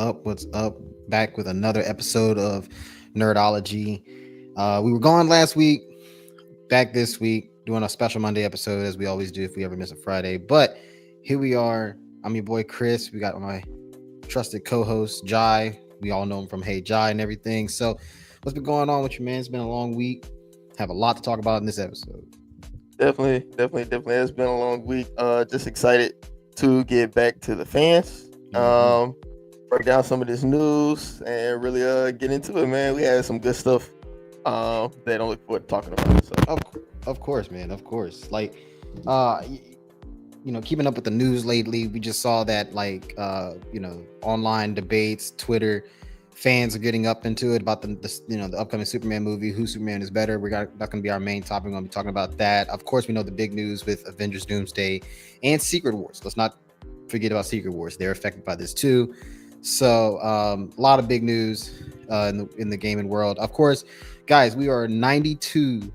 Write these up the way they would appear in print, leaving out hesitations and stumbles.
up? What's up? Back with another episode of Nerdology. We were gone last week, back this week, doing a special Monday episode as we always do if we ever miss a Friday. But here we are. I'm your boy Chris. We got my trusted co-host Jai. We all know him from Hey Jai and everything. So, what's been going on with you, man? It's been a long week. Have a lot to talk about in this episode. Definitely. It's been a long week. Just excited to get back to the fans. Break down some of this news and really get into it, man. We had some good stuff that I don't look forward to talking about. So. Of course, man. Of course. Like, keeping up with the news lately, we just saw that, like, online debates, Twitter, fans are getting up into it about the upcoming Superman movie. Who Superman is better? That's going to be our main topic. We're going to be talking about that. Of course, we know the big news with Avengers Doomsday and Secret Wars. Let's not forget about Secret Wars. They're affected by this too. So a lot of big news in the gaming world. Of course, guys, we are 92.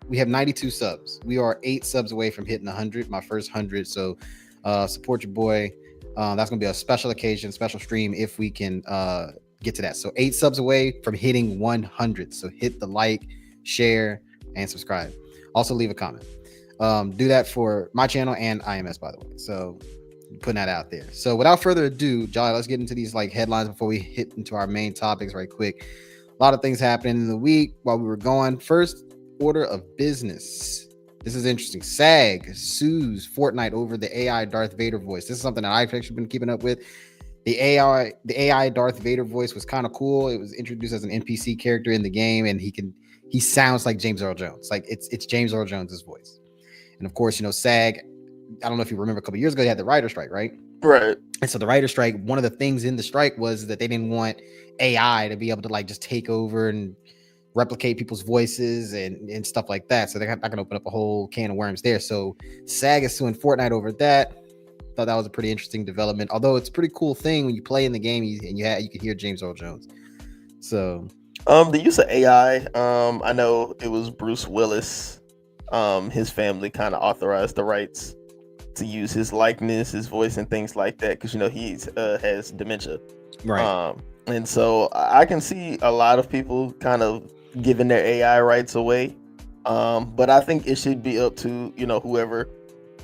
We have 92 subs. We are 8 subs away from hitting 100, my first 100. So support your boy. That's going to be a special occasion, special stream if we can get to that. So 8 subs away from hitting 100. So hit the like, share, and subscribe. Also leave a comment. Do that for my channel and IMS, by the way. So putting that out there. So without further ado, Jolly, let's get into these like headlines before we hit into our main topics right quick. A lot of things happening in the week while we were going. First order of business. This is interesting. SAG sues Fortnite over the AI Darth Vader voice. This is something that I've actually been keeping up with. The AI Darth Vader voice was kind of cool. It was introduced as an NPC character in the game, and he sounds like James Earl Jones. Like it's James Earl Jones's voice. And of course, SAG, I don't know if you remember a couple years ago, they had the writer strike, right? Right. And so the writer strike, one of the things in the strike was that they didn't want AI to be able to like just take over and replicate people's voices and stuff like that. So they're not going to open up a whole can of worms there. So SAG is suing Fortnite over that. Thought that was a pretty interesting development. Although it's a pretty cool thing when you play in the game and you can hear James Earl Jones. So the use of AI, I know it was Bruce Willis. His family kind of authorized the rights to use his likeness, his voice, and things like that because he's has dementia, right. And so I can see a lot of people kind of giving their AI rights away, but I think it should be up to whoever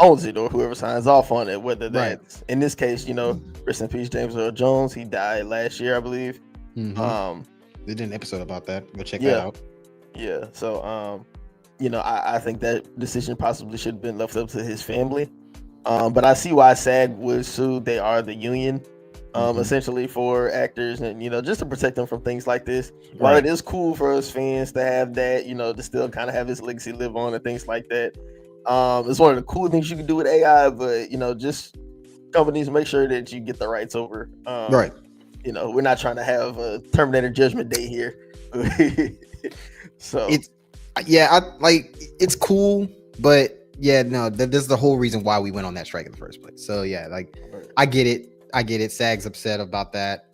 owns it or whoever signs off on it, whether that's in this case, rest in peace James Earl Jones. He died last year, I believe. They did an episode about that. Go check that out. Yeah, so I think that decision possibly should have been left up to his family. But I see why SAG would sue. They are the union, essentially, for actors and, just to protect them from things like this. While it is cool for us fans to have that, to still kind of have his legacy live on and things like that. It's one of the cool things you can do with AI, but, just companies make sure that you get the rights over. Right. We're not trying to have a Terminator Judgment Day here. So it's cool, but yeah, no, this is the whole reason why we went on that strike in the first place. So yeah, like I get it. SAG's upset about that.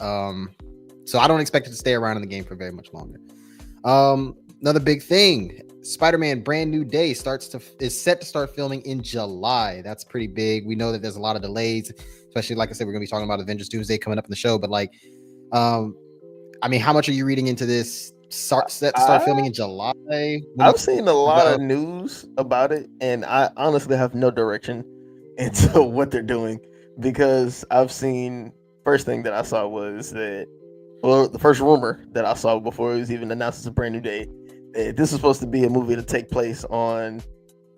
So I don't expect it to stay around in the game for very much longer. Another big thing, Spider-Man Brand New Day is set to start filming in July. That's pretty big. We know that there's a lot of delays, especially like I said, we're gonna be talking about Avengers Doomsday coming up in the show. But like, how much are you reading into this? Set to start filming in July. I've seen a lot of news about it, and I honestly have no direction into what they're doing because I've seen. First thing that I saw was that, the first rumor that I saw before it was even announced as a Brand New Day, that this is supposed to be a movie to take place on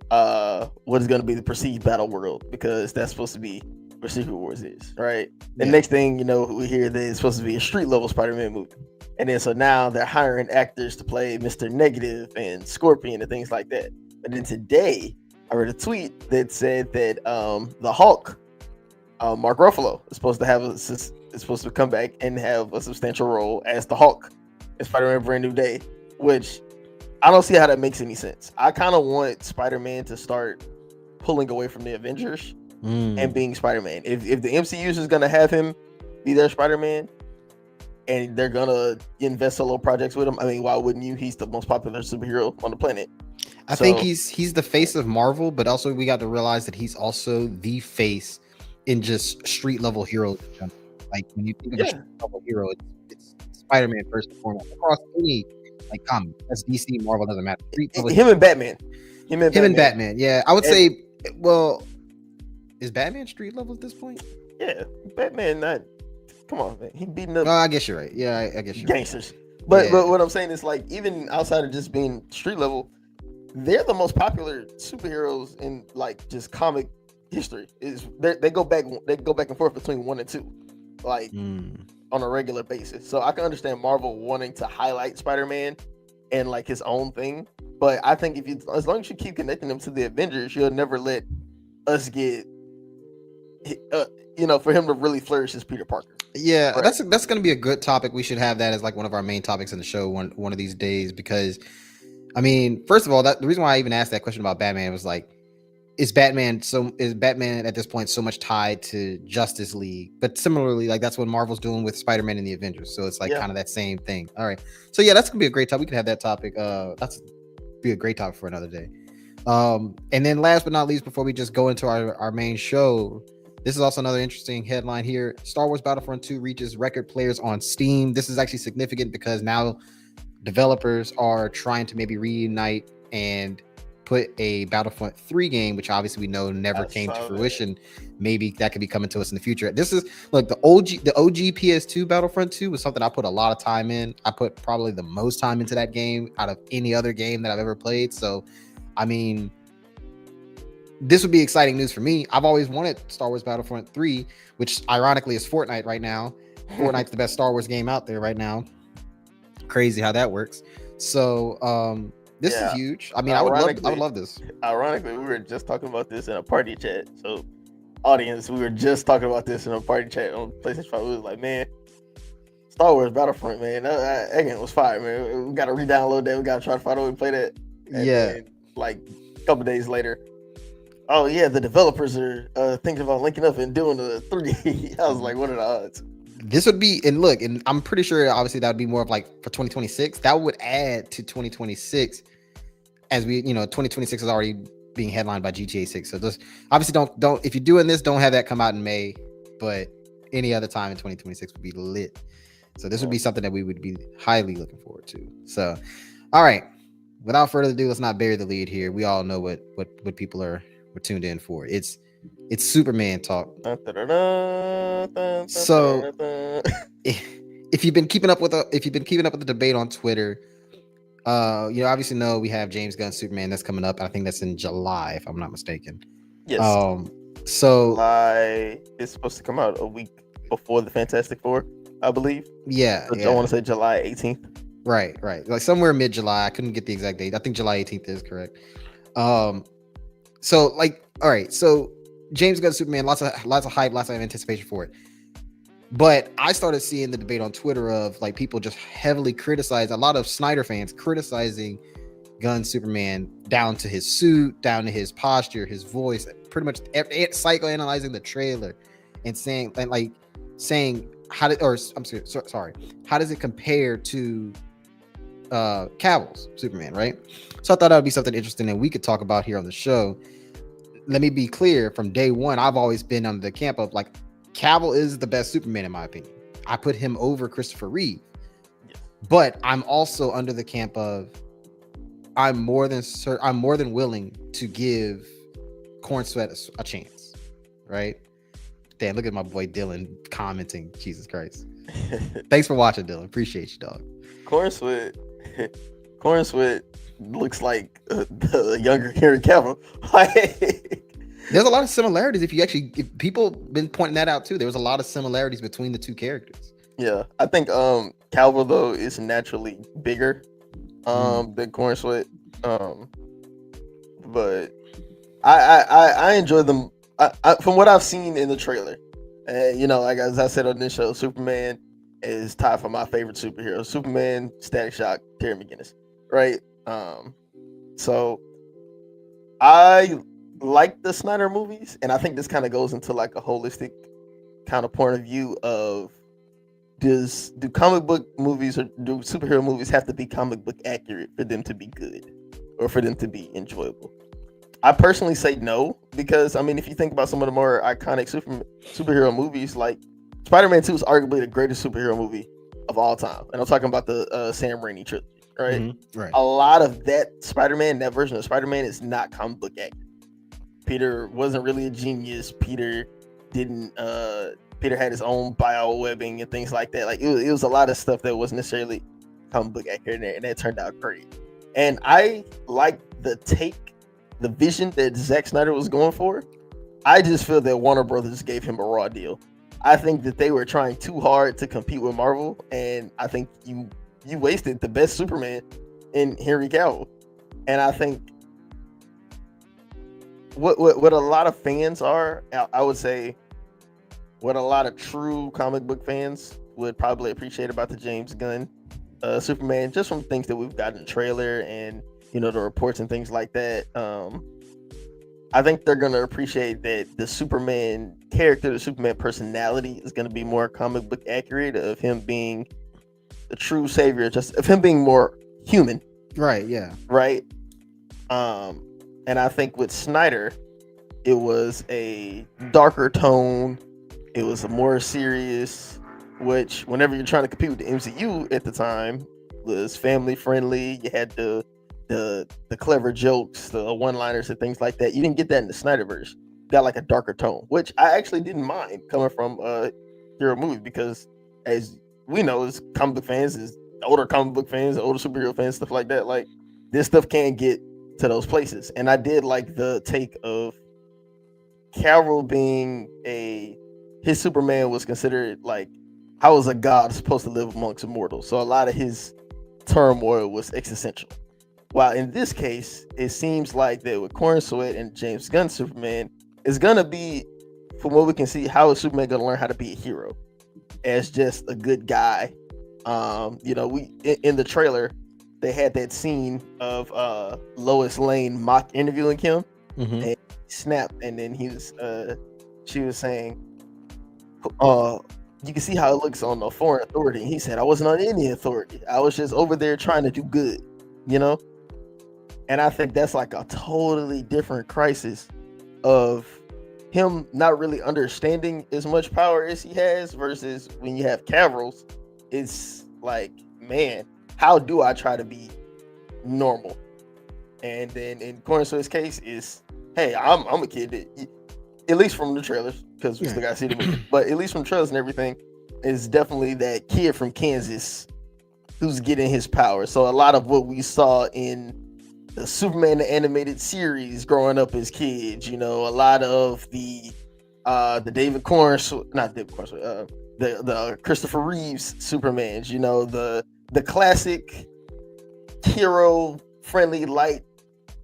what is going to be the perceived battle world, because that's supposed to be where Secret Wars is, right? The next thing we hear that it's supposed to be a street level Spider-Man movie. And then so now they're hiring actors to play Mr. Negative and Scorpion and things like that. But then today, I read a tweet that said that the Hulk, Mark Ruffalo, is supposed to come back and have a substantial role as the Hulk in Spider-Man Brand New Day, which I don't see how that makes any sense. I kind of want Spider-Man to start pulling away from the Avengers and being Spider-Man. If the MCU is just going to have him be their Spider-Man, and they're gonna invest solo projects with him, I mean, why wouldn't you? He's the most popular superhero on the planet. I think he's the face of Marvel, but also we got to realize that he's also the face in just street level heroes. Like when you think of a street level hero, it's Spider-Man first and foremost across any like comic. That's DC, Marvel, doesn't matter. Him and Batman. Him and Batman. Yeah, I would say. Well, is Batman street level at this point? Yeah, Batman. Come on, man. He beating up. I guess you're right. Yeah, I guess you're gangsters. Right. But what I'm saying is, like, even outside of just being street level, they're the most popular superheroes in like just comic history. They go back and forth between 1 and 2, like on a regular basis. So I can understand Marvel wanting to highlight Spider-Man and like his own thing. But I think as long as you keep connecting them to the Avengers, you'll never let us get, for him to really flourish as Peter Parker. Yeah, right. That's going to be a good topic. We should have that as like one of our main topics in the show one of these days, because I mean, first of all, the reason why I even asked that question about Batman was like, is Batman at this point so much tied to Justice League? But similarly, like that's what Marvel's doing with Spider-Man and the Avengers. So it's like kind of that same thing. All right. So yeah, that's gonna be a great topic. We could have that topic. That's be a great topic for another day. And then last but not least, before we just go into our main show, this is also another interesting headline here. Star Wars Battlefront 2 reaches record players on Steam. This is actually significant because now developers are trying to maybe reunite and put a Battlefront 3 game, which obviously we know never came to fruition. Maybe that could be coming to us in the future. This is like the OG PS2 Battlefront 2 was something I put a lot of time in. I put probably the most time into that game out of any other game that I've ever played. So, I mean, this would be exciting news for me. I've always wanted Star Wars Battlefront 3, which ironically is Fortnite right now. Fortnite's the best Star Wars game out there right now. Crazy how that works. So, this is huge. I mean, I would love this. Ironically, we were just talking about this in a party chat. So, audience, we were just talking about this in a party chat on PlayStation 5. We was like, man, Star Wars Battlefront, man, that game was fire, man. We got to re-download that. We got to try to find a way to play that. And then, like a couple days later, oh yeah, the developers are thinking about linking up and doing the 3D. I was like, what are the odds? This would be, and I'm pretty sure obviously that would be more of like for 2026. That would add to 2026, as we, 2026 is already being headlined by GTA 6. So just obviously don't if you're doing this, don't have that come out in May, but any other time in 2026 would be lit. So this would be something that we would be highly looking forward to. So, all right, without further ado, let's not bury the lead here. We all know what people were tuned in for. It's Superman talk. So if you've been keeping up with the debate on Twitter, you obviously know we have James Gunn Superman that's coming up. I think that's in July, if I'm not mistaken. Yes. So July is supposed to come out a week before the Fantastic Four, I believe. Yeah. I want to say July 18th. Right. Like somewhere mid-July. I couldn't get the exact date. I think July 18th is correct. So like, all right. So James Gunn Superman, lots of hype, lots of anticipation for it. But I started seeing the debate on Twitter of like people just heavily criticize, a lot of Snyder fans criticizing Gunn Superman down to his suit, down to his posture, his voice, pretty much psychoanalyzing the trailer and saying how does it compare to Cavill's Superman, right? So I thought that would be something interesting that we could talk about here on the show. Let me be clear, from day one, I've always been under the camp of like, Cavill is the best Superman in my opinion. I put him over Christopher Reeve. But I'm also under the camp of I'm more than willing to give Corenswet a chance, right? Damn, look at my boy Dylan commenting. Jesus Christ. Thanks for watching, Dylan. Appreciate you, dog. Corenswet looks like the younger Henry Cavill. There's a lot of similarities. If people been pointing that out too, there was a lot of similarities between the two characters. Yeah, I think Cavill though is naturally bigger than Corenswet. But I enjoy them. From what I've seen in the trailer, like as I said on this show, Superman is tied for my favorite superhero. Superman, Static Shock, Terry McGinnis, right? So I like the Snyder movies, and I think this kind of goes into like a holistic kind of point of view of do comic book movies or do superhero movies have to be comic book accurate for them to be good or for them to be enjoyable? I personally say no, because I mean, if you think about some of the more iconic superhero movies like Spider-Man 2 is arguably the greatest superhero movie of all time, and I'm talking about the Sam Raimi trilogy, right? Mm-hmm. Right. A lot of that Spider-Man, that version of Spider-Man, is not comic book accurate. Peter wasn't really a genius. Peter didn't. Peter had his own bio webbing and things like that. Like it was a lot of stuff that wasn't necessarily comic book accurate, and that turned out great. And I like the vision that Zack Snyder was going for. I just feel that Warner Brothers gave him a raw deal. I think that they were trying too hard to compete with Marvel, and I think you wasted the best Superman in Henry Cavill. And I think what a lot of fans are, I would say, what a lot of true comic book fans would probably appreciate about the James Gunn Superman, just from things that we've gotten in the trailer and the reports and things like that. I think they're going to appreciate that the Superman character, the Superman personality is going to be more comic book accurate, of him being the true savior, just of him being more human. Right. Yeah. Right. And I think with Snyder, it was a darker tone. It was a more serious, which whenever you're trying to compete with the MCU at the time, was family friendly. You had the clever jokes, the one-liners and things like that. You didn't get that in the Snyderverse. You got like a darker tone, which I actually didn't mind coming from a hero movie, because as we know, as comic book fans, as older comic book fans, older superhero fans, stuff like that, like this stuff can get to those places. And I did like the take of Cavill being his Superman was considered like, how is a god supposed to live amongst immortals? So a lot of his turmoil was existential. While in this case, it seems like that with Corenswet and James Gunn Superman is gonna be, from what we can see, how is Superman gonna learn how to be a hero as just a good guy? We in the trailer they had that scene of Lois Lane mock interviewing him, Mm-hmm. and he snapped, and then she was saying, you can see how it looks on the foreign authority. He said, I wasn't on any authority. I was just over there trying to do good, And I think that's like a totally different crisis of him not really understanding as much power as he has, versus when you have Cavill's, it's like, man, how do I try to be normal? And then in Corenswet's case is, hey, I'm a kid that, at least from the trailers, because we still got to see the movie, but at least from trailers and everything, is definitely that kid from Kansas who's getting his power. So a lot of what we saw in the Superman the animated series growing up as kids, a lot of the David Corenswet, not David Corenswet, the Christopher Reeves Supermans, the classic hero friendly, light,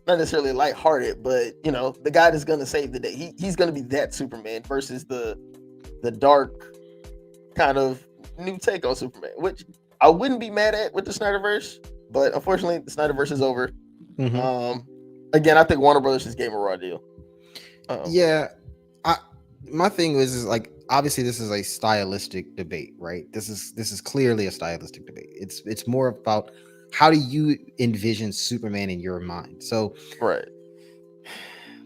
not necessarily lighthearted, but the guy that's gonna save the day. He's gonna be that Superman versus the dark kind of new take on Superman, which I wouldn't be mad at with the Snyderverse, but unfortunately the Snyderverse is over. Mm-hmm. Again, I think Warner Brothers just gave him a raw deal. My thing is like, obviously this is a stylistic debate, right? This is clearly a stylistic debate. It's more about how do you envision Superman in your mind. So right,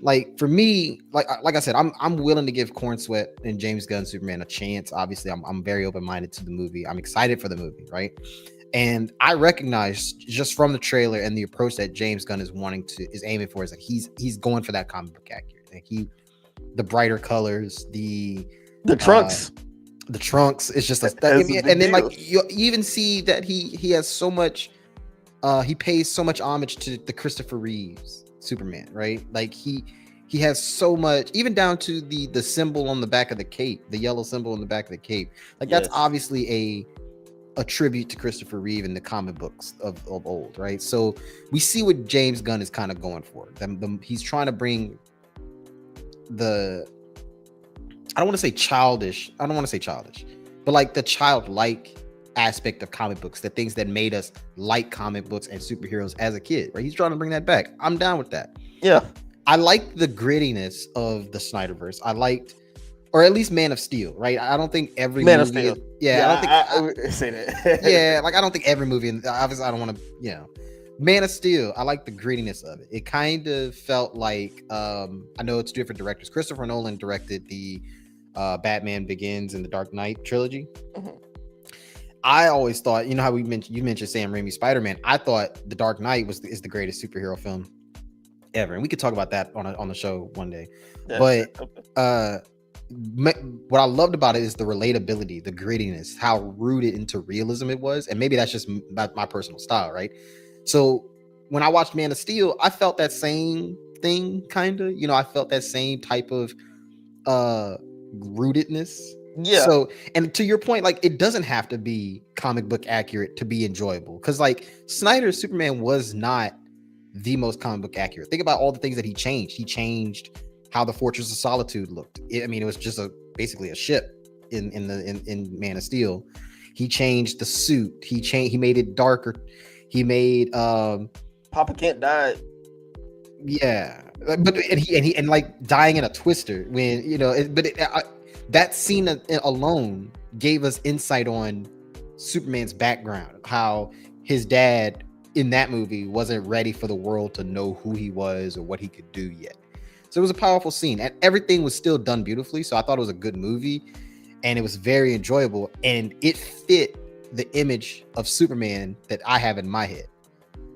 like for me, like I said, I'm willing to give Corenswet and James Gunn Superman a chance. Obviously, I'm very open-minded to the movie. I'm excited for the movie, right? And I recognize just from the trailer and the approach that James Gunn is aiming for, is that he's going for that comic book accurate. Like the brighter colors, the trunks. The trunks. It's just and then deal. Like you even see that he has so much. He pays so much homage to the Christopher Reeves Superman, right? Like he has so much, even down to the symbol on the back of the cape, the yellow symbol on the back of the cape. Like that's obviously a tribute to Christopher Reeve in the comic books of old, right? So we see what James Gunn is kind of going for. He's trying to bring I don't want to say childish, but like the childlike aspect of comic books, the things that made us like comic books and superheroes as a kid, right? He's trying to bring that back. I'm down with that. Yeah. I like the grittiness of the Snyderverse. I liked, or at least Man of Steel, right? I don't think every Man movie of Steel. I would say that. Yeah, like I don't think every movie, obviously I don't want to, Man of Steel, I like the grittiness of it. It kind of felt like, I know it's different directors. Christopher Nolan directed the Batman Begins and the Dark Knight trilogy. Mhm. I always thought, you know how you mentioned Sam Raimi Spider-Man. I thought the Dark Knight is the greatest superhero film ever, and we could talk about that on the show one day. Yeah, But okay. what I loved about it is the relatability, the grittiness, how rooted into realism it was, and maybe that's just my personal style, right? So when I watched Man of Steel, I felt that same thing, kind of. I felt that same type of rootedness. Yeah. So, and to your point, like, it doesn't have to be comic book accurate to be enjoyable, because like Snyder's Superman was not the most comic book accurate. Think about all the things that he changed. He changed how the Fortress of Solitude looked. It was just basically a ship in Man of Steel. He changed the suit. He made it darker. He made Papa Kent died. Yeah, but he like dying in a twister when that scene alone gave us insight on Superman's background, how his dad in that movie wasn't ready for the world to know who he was or what he could do yet. So it was a powerful scene, and everything was still done beautifully. So I thought it was a good movie, and it was very enjoyable, and it fit the image of Superman that I have in my head.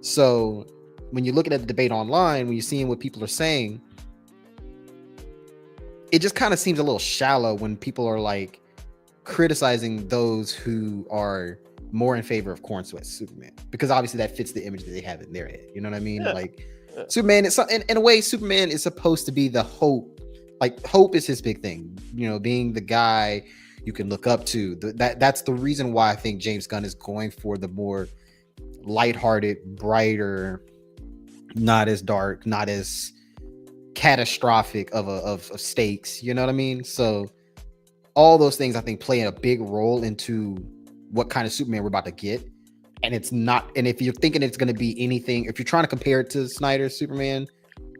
So when you're looking at the debate online, when you're seeing what people are saying, it just kind of seems a little shallow when people are like criticizing those who are more in favor of Corenswet Superman, because obviously that fits the image that they have in their head. You know what I mean? Yeah. Like Superman is in a way, Superman is supposed to be the hope. Like hope is his big thing, being the guy you can look up to. That's the reason why I think James Gunn is going for the more lighthearted, brighter, not as dark, not as catastrophic of stakes. You know what I mean? So all those things I think play a big role into what kind of Superman we're about to get. And it's not, and if you're thinking it's going to be anything, if you're trying to compare it to Snyder's Superman,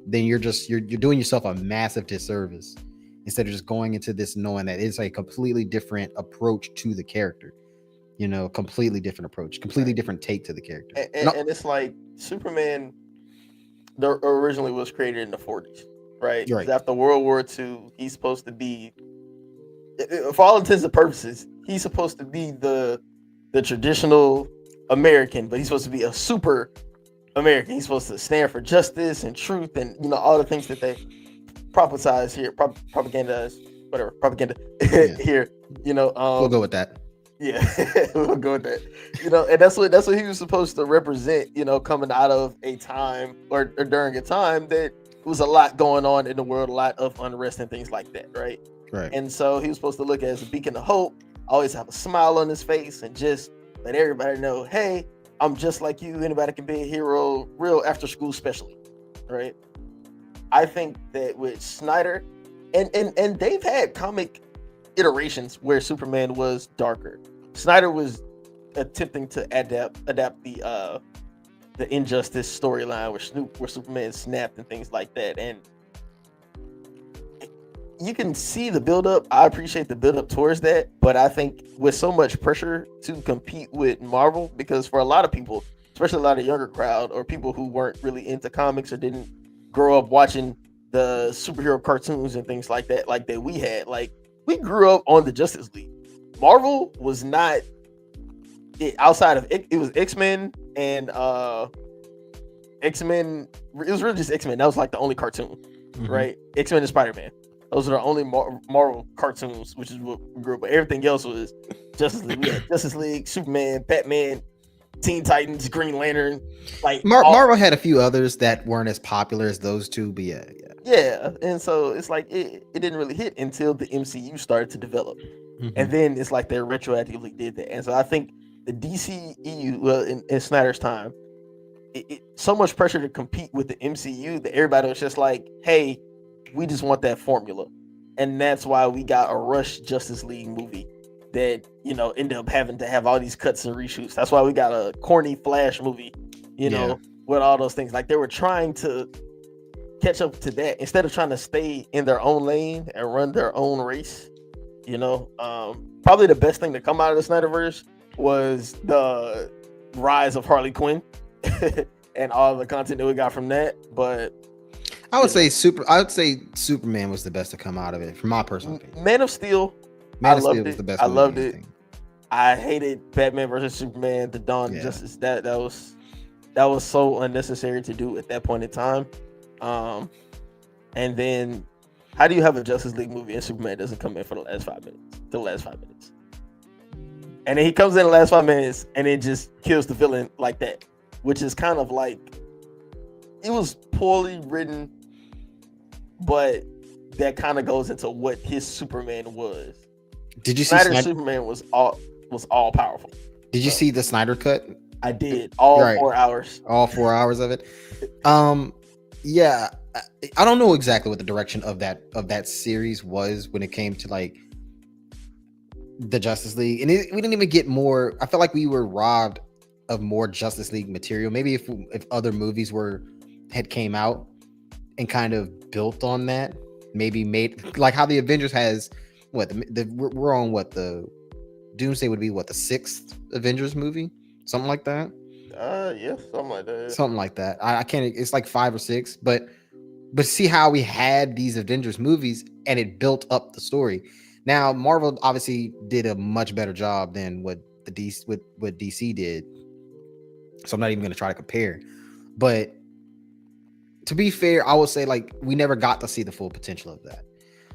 then you're doing yourself a massive disservice, instead of just going into this knowing that it's a completely different approach to the character. Completely different approach, completely different take to the character. And it's like Superman originally was created in the 40s, right? Right. After World War II, he's supposed to be, for all intents and purposes, he's supposed to be the traditional American, but he's supposed to be a super American. He's supposed to stand for justice and truth, and all the things that they prophesize here, propaganda here. We'll go with that. Yeah, we'll go with that. And that's what he was supposed to represent. Coming out of a time or during a time that was a lot going on in the world, a lot of unrest and things like that, right? Right. And so he was supposed to look as a beacon of hope, always have a smile on his face, and just let everybody know, hey, I'm just like you. Anybody can be a hero, real after school specially, right? I think that with Snyder, and they've had comic iterations where Superman was darker. Snyder was attempting to adapt the Injustice storyline where Superman snapped and things like that, and you can see the buildup. I appreciate the buildup towards that, but I think with so much pressure to compete with Marvel, because for a lot of people, especially a lot of younger crowd or people who weren't really into comics or didn't grow up watching the superhero cartoons and things like that we had, like we grew up on the Justice League. Marvel was not outside of it. It was X-Men and X-Men. It was really just X-Men. That was like the only cartoon, right? X-Men and Spider-Man. Those are the only Marvel cartoons, which is what we grew up with. Everything else was Justice League. We had Justice League, Superman, Batman, Teen Titans, Green Lantern. Like Marvel had a few others that weren't as popular as those two, but yeah. And so it's like it didn't really hit until the MCU started to develop, and then it's like they retroactively did that. And so I think the DCEU, well, in Snyder's time, so much pressure to compete with the MCU that everybody was just like, hey, we just want that formula. And that's why we got a rush Justice League movie that, ended up having to have all these cuts and reshoots. That's why we got a corny Flash movie, with all those things. Like they were trying to catch up to that instead of trying to stay in their own lane and run their own race. Probably the best thing to come out of the Snyderverse was the rise of Harley Quinn and all the content that we got from that. But I would say Superman was the best to come out of it, from my personal opinion. Man of Steel. Man I of loved Steel was it. the best. I movie, loved I it. think. I hated Batman versus Superman, the Dawn of Justice. That was so unnecessary to do at that point in time. And then how do you have a Justice League movie and Superman doesn't come in for the last 5 minutes? And then he comes in the last 5 minutes and it just kills the villain like that, which is kind of like, it was poorly written, but that kind of goes into what his Superman was. Did you see Snyder's Superman was all powerful. Did you see the Snyder cut? I did. All 4 hours. All 4 hours of it. Yeah, I don't know exactly what the direction of that series was when it came to like the Justice League, and we didn't even get more. I felt like we were robbed of more Justice League material. Maybe if other movies had came out and kind of built on that, maybe made like how the Avengers has we're on the Doomsday would be the 6th Avengers movie, something like that. Yeah, something like that. Yeah. Something like that. I can't. It's like 5 or 6, but see how we had these Avengers movies and it built up the story. Now Marvel obviously did a much better job than what DC did. So I'm not even going to try to compare. But to be fair, I would say like we never got to see the full potential of that.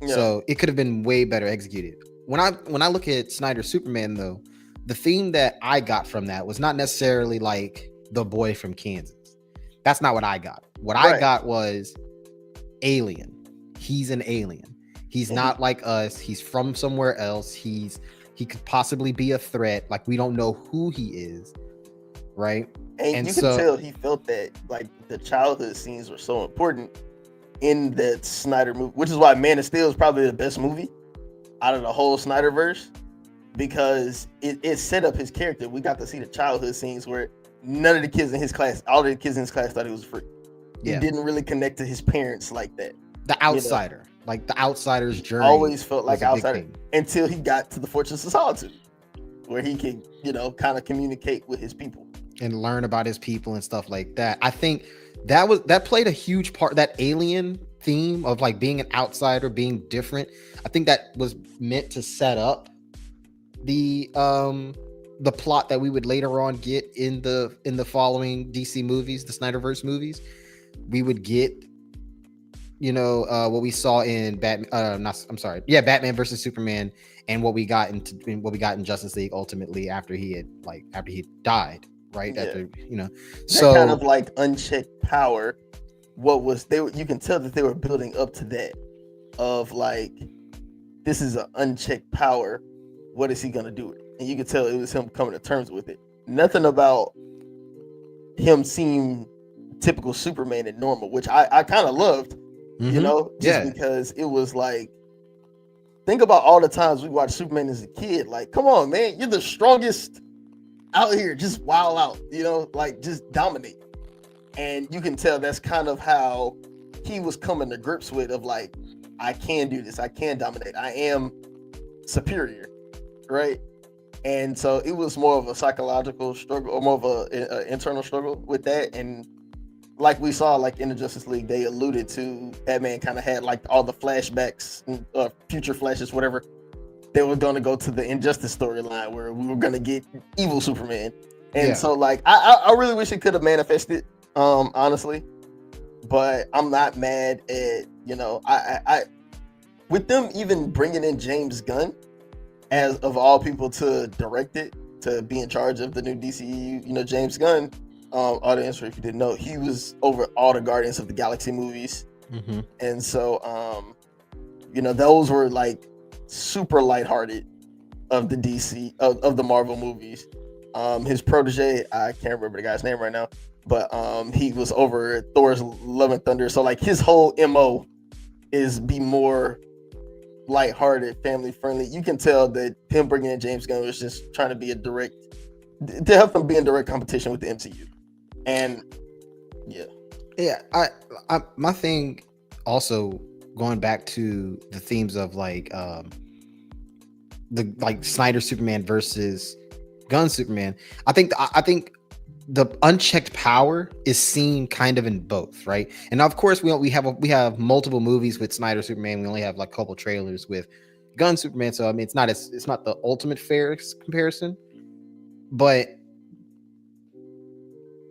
Yeah. So it could have been way better executed. When I look at Snyder's Superman though, the theme that I got from that was not necessarily like the boy from Kansas. That's not what I got. What I got was alien. He's an alien. He's not like us. He's from somewhere else. He could possibly be a threat. Like we don't know who he is, right? And you can tell he felt that like the childhood scenes were so important in that Snyder movie, which is why Man of Steel is probably the best movie out of the whole Snyderverse, because it set up his character. We got to see the childhood scenes where none of the kids in his class, all the kids in his class thought he was a freak. Yeah. He didn't really connect to his parents like that. The outsider, like the outsider's journey. Always felt like outsider until he got to the Fortress of Solitude, where he could, kind of communicate with his people and learn about his people and stuff like that. I think that played a huge part. That alien theme of like being an outsider, being different. I think that was meant to set up the plot that we would later on get in the following DC movies, the Snyderverse movies. We would get, what we saw in Batman versus Superman, and what we got in Justice League ultimately after he died, right? Yeah. So kind of like unchecked power. You can tell that they were building up to that, of like, this is an unchecked power. What is he gonna do with it? And you could tell it was him coming to terms with it. Nothing about him seemed typical Superman and normal, which I kind of loved, because it was like, think about all the times we watched Superman as a kid. Like, come on, man, you're the strongest out here, just wild out, like just dominate. And you can tell that's kind of how he was coming to grips with, of like, I can do this, I can dominate, I am superior, right? And so it was more of a psychological struggle, or more of a internal struggle with that. And like we saw, like in the Justice League, they alluded to Batman kind of had like all the flashbacks, future flashes, whatever. They were going to go to the Injustice storyline where we were going to get evil Superman. And so like, I really wish it could have manifested, honestly, but I'm not mad at, I with them even bringing in James Gunn as of all people to direct it, to be in charge of the new DCEU. James Gunn, audience, if you didn't know, he was over all the Guardians of the Galaxy movies. Mm-hmm. And so, those were like super lighthearted of the DC, of the Marvel movies. His protege, I can't remember the guy's name right now, but he was over Thor's Love and Thunder. So like his whole MO is be more lighthearted, family friendly. You can tell that him bringing in James Gunn was just trying to be to help them be in direct competition with the MCU. And I my thing also, going back to the themes of like Snyder Superman versus Gunn Superman, I think the unchecked power is seen kind of in both, right? And of course, we have multiple movies with Snyder Superman. We only have like a couple trailers with Gunn Superman, so I mean, it's not the ultimate fair comparison, but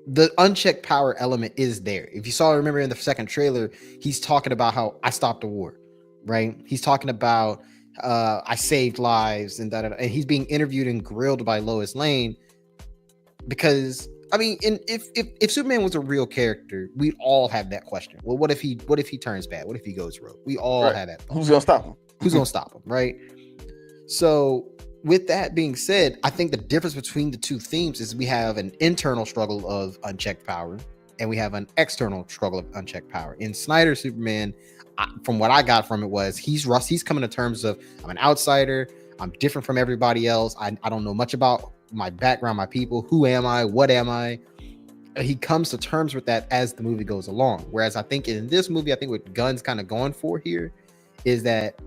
the unchecked power element is there. If you remember in the second trailer, he's talking about how I stopped the war, right? He's talking about I saved lives and that, and he's being interviewed and grilled by Lois Lane because I mean, if Superman was a real character, we'd all have that question. Well, what if he turns bad? What if he goes rogue? We all had that. Who's gonna stop him? Who's gonna stop him, right? So, with that being said, I think the difference between the two themes is we have an internal struggle of unchecked power, and we have an external struggle of unchecked power. In Snyder Superman, from what I got from it was he's coming to terms of I'm an outsider. I'm different from everybody else. I don't know much about my background, my people. Who am I? What am I? He comes to terms with that as the movie goes along. Whereas I think in this movie, I think what Gunn's kind of going for here is that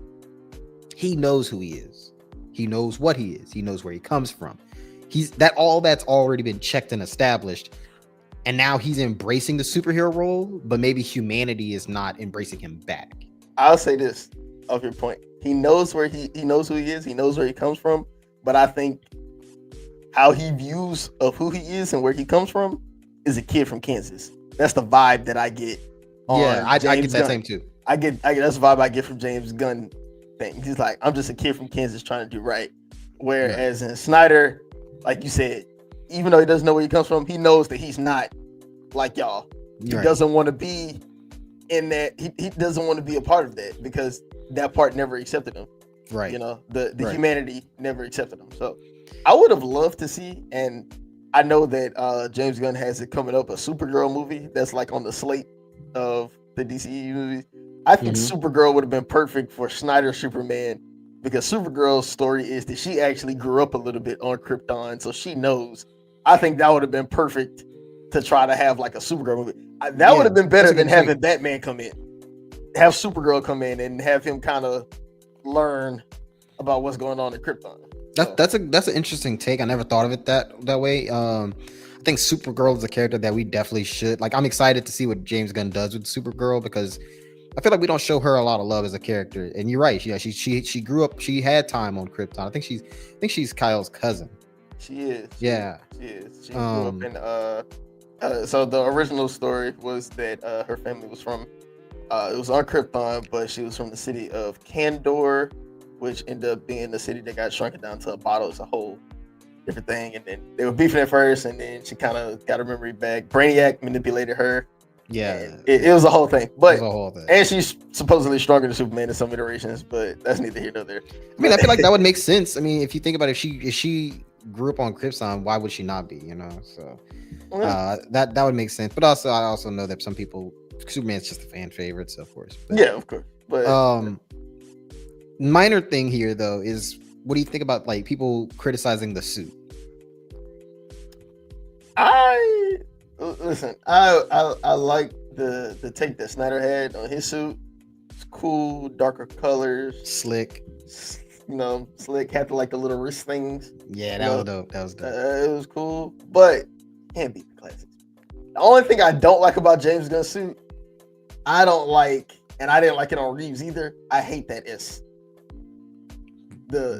he knows who he is. He knows what he is. He knows where he comes from. All that's already been checked and established. And now he's embracing the superhero role, but maybe humanity is not embracing him back. I'll say this of your point. He knows where he knows who he is. He knows where he comes from. But I think how he views of who he is and where he comes from is a kid from Kansas. That's the vibe that I get. I get that same too. I get that's the vibe I get from James Gunn thing. He's like, I'm just a kid from Kansas trying to do right. Whereas in Snyder, like you said, even though he doesn't know where he comes from, he knows that he's not like y'all. He doesn't want to be in that. He doesn't want to be a part of that because that part never accepted him. Right. You know, the humanity never accepted him. So I would have loved to see, and I know that James Gunn has it coming up, a Supergirl movie that's like on the slate of the DCEU movies. I think Supergirl would have been perfect for Snyder Superman because Supergirl's story is that she actually grew up a little bit on Krypton, so she knows. I think that would have been perfect to try to have like a Supergirl movie. That would have been better than having Batman come in. Have Supergirl come in and have him kind of learn about what's going on in Krypton. That's an interesting take. I never thought of it that way. I think Supergirl is a character that we definitely should like. I'm excited to see what James Gunn does with Supergirl because I feel like we don't show her a lot of love as a character. And you're right. She grew up. She had time on Krypton. I think she's Kyle's cousin. She is. Yeah. She is. She grew up in. So the original story was that her family was from. It was on Krypton, but she was from the city of Kandor, which ended up being the city that got shrunken down to a bottle. It's a whole different thing. And then they were beefing at first, and then she kind of got her memory back. Brainiac manipulated her. Yeah, it was a whole thing. But thing. And she's supposedly stronger than Superman in some iterations, but that's neither here nor there. I mean, I feel like that would make sense. I mean, if you think about it, if she grew up on Krypton, why would she not be? You know, so that would make sense. But also, I also know that some people, Superman's just a fan favorite, so of course. But, yeah, of course. But minor thing here though is, what do you think about like people criticizing the suit? I like the take that Snyder had on his suit. It's cool, darker colors, slick. You know, slick. Had the little wrist things. Yeah, that was dope. That was dope. It was cool, but can't beat the classics. The only thing I don't like about James Gunn's suit, I don't like, and I didn't like it on Reeves either. I hate that S. The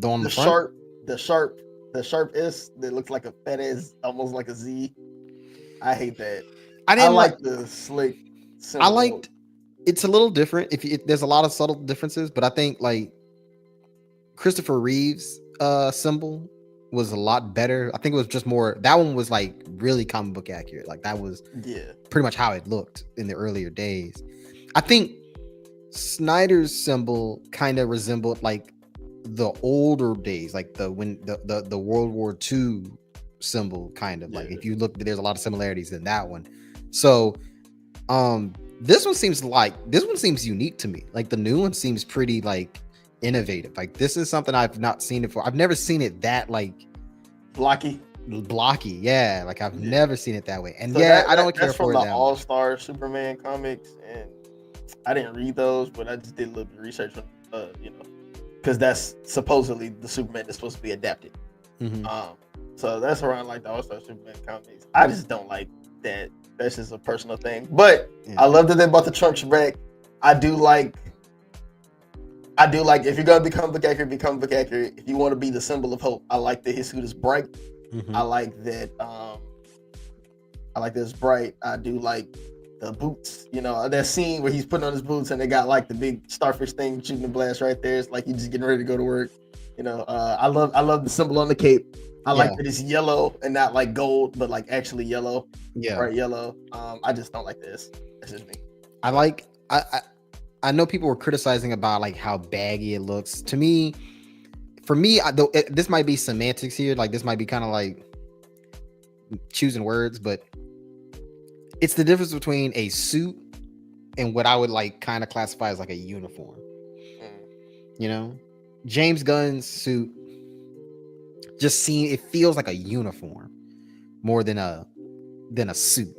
on the front? The sharp S that looks like a fat S, almost like a Z. I hate that. I like the slick symbol. I liked it's a little different. There's a lot of subtle differences, but I think like Christopher Reeve's symbol was a lot better. I think it was just more, that one was like really comic book accurate. Like that was pretty much how it looked in the earlier days. I think Snyder's symbol kind of resembled like the older days, like the World War II symbol, kind of like if you look, there's a lot of similarities in that one. So this one seems unique to me. Like the new one seems pretty like innovative. Like this is something I've not seen it before. I've never seen it that like blocky. Yeah, like I've never seen it that way. And so I don't care for it. That's from the All-Star Superman comics, and I didn't read those, but I just did a little bit of research on, because that's supposedly the Superman that's supposed to be adapted. So that's around like the All-Star Superman comics. I just don't like that. That's just a personal thing. But I love that they brought the trunks back. I do like if you're gonna be comic book accurate, be comic book accurate. If you want to be the symbol of hope, I like that his suit is bright. I like that. I like this bright. I do like the boots. You know, that scene where he's putting on his boots and they got like the big starfish thing shooting the blast right there. It's like he's just getting ready to go to work. You know, I love the symbol on the cape. I like that it's yellow and not like gold, but like actually yellow. Yeah, bright yellow. I just don't like this. That's just me. I know people were criticizing about like how baggy it looks. To me, this might be semantics here. Like this might be kind of like choosing words, but it's the difference between a suit and what I would like kind of classify as like a uniform. You know, James Gunn's suit it feels like a uniform more than a suit.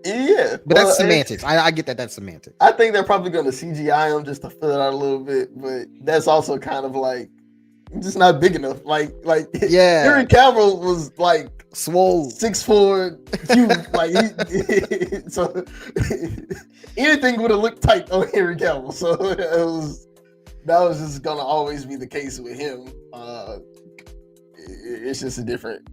Yeah, but that's semantics. I get that. That's semantics. I think they're probably going to CGI him just to fill it out a little bit, but that's also kind of like just not big enough. Like Henry Cavill was like swole, 6'4", huge. Like so anything would have looked tight on Henry Cavill. So that was just gonna always be the case with him. It's just a different,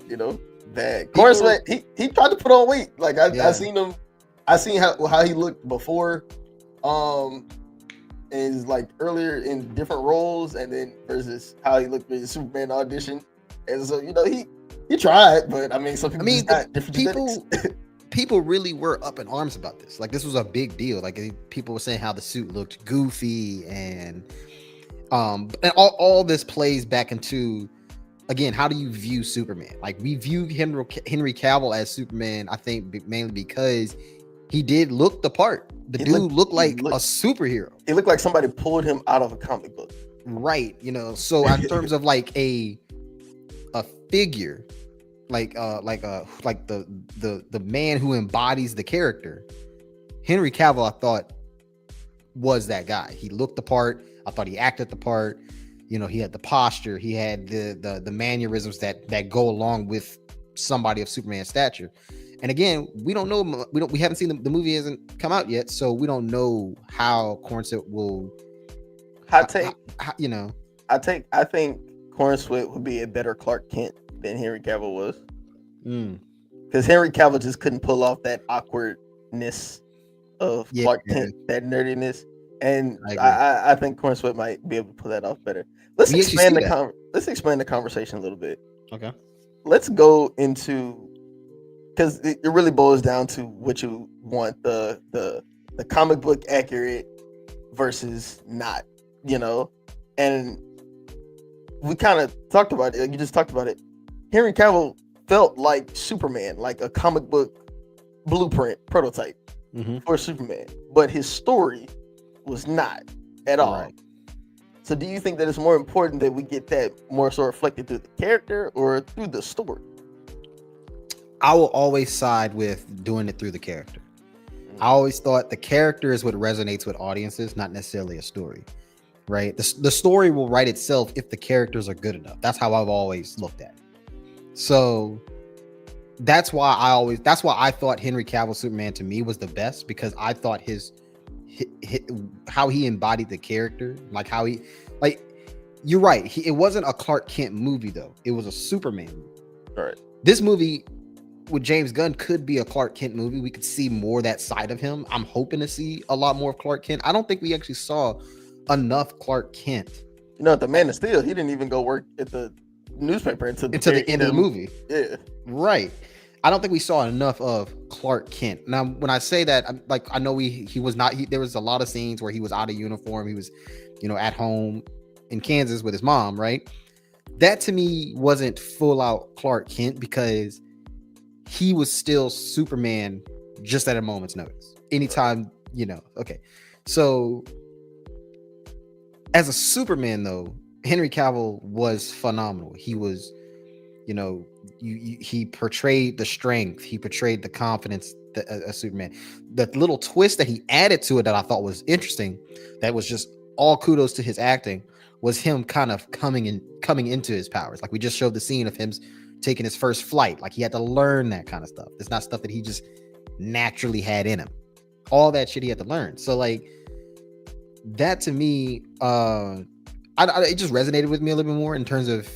you know. Bad. Corenswet, he tried to put on weight. Like I seen him. I seen how he looked before, and like earlier in different roles, and then versus how he looked in the Superman audition. And so you know he tried, but I mean some people got different people really were up in arms about this. Like this was a big deal. Like people were saying how the suit looked goofy, and all this plays back into. Again, how do you view Superman? Like we view Henry Cavill as Superman, I think mainly because he did look the part. The dude looked like a superhero. He looked like somebody pulled him out of a comic book. Right. You know, so in terms of like a figure, like the man who embodies the character, Henry Cavill, I thought was that guy. He looked the part. I thought he acted the part. You know, he had the posture, he had the mannerisms that go along with somebody of Superman's stature. And again, we don't know. We haven't seen the movie hasn't come out yet, so we don't know how Corenswet will. Hot take. You know, I think Corenswet would be a better Clark Kent than Henry Cavill was. Because Henry Cavill just couldn't pull off that awkwardness of Clark Kent, that nerdiness. And I think Corenswet might be able to pull that off better. Let's expand the conversation a little bit. Okay. Let's go into, because it really boils down to what you want, the comic book accurate versus not, you know. And we kind of talked about it. You just talked about it. Henry Cavill felt like Superman, like a comic book blueprint prototype for Superman, but his story was not at all. Right. So do you think that it's more important that we get that more so reflected through the character or through the story? I will always side with doing it through the character. I always thought the character is what resonates with audiences, not necessarily a story, right? The story will write itself if the characters are good enough. That's how I've always looked at it. So that's why I thought Henry Cavill Superman to me was the best, because I thought how he embodied the character, like how he, like, you're right. It wasn't a Clark Kent movie though. It was a Superman movie. All right. This movie with James Gunn could be a Clark Kent movie. We could see more of that side of him. I'm hoping to see a lot more of Clark Kent. I don't think we actually saw enough Clark Kent. You know, at the Man of Steel, he didn't even go work at the newspaper until the end of the movie. Yeah. Right. I don't think we saw enough of Clark Kent. Now, when I say that, I know he was not. There was a lot of scenes where he was out of uniform. He was, you know, at home in Kansas with his mom. Right. That to me wasn't full out Clark Kent, because he was still Superman just at a moment's notice. Anytime, you know. Okay. So as a Superman, though, Henry Cavill was phenomenal. He was, you know, he portrayed the strength, he portrayed the confidence that a Superman. The little twist that he added to it that I thought was interesting, that was just all kudos to his acting, was him kind of coming into his powers. Like we just showed the scene of him taking his first flight. Like he had to learn that kind of stuff. It's not stuff that he just naturally had in him. All that shit he had to learn. So like that to me, it just resonated with me a little bit more in terms of,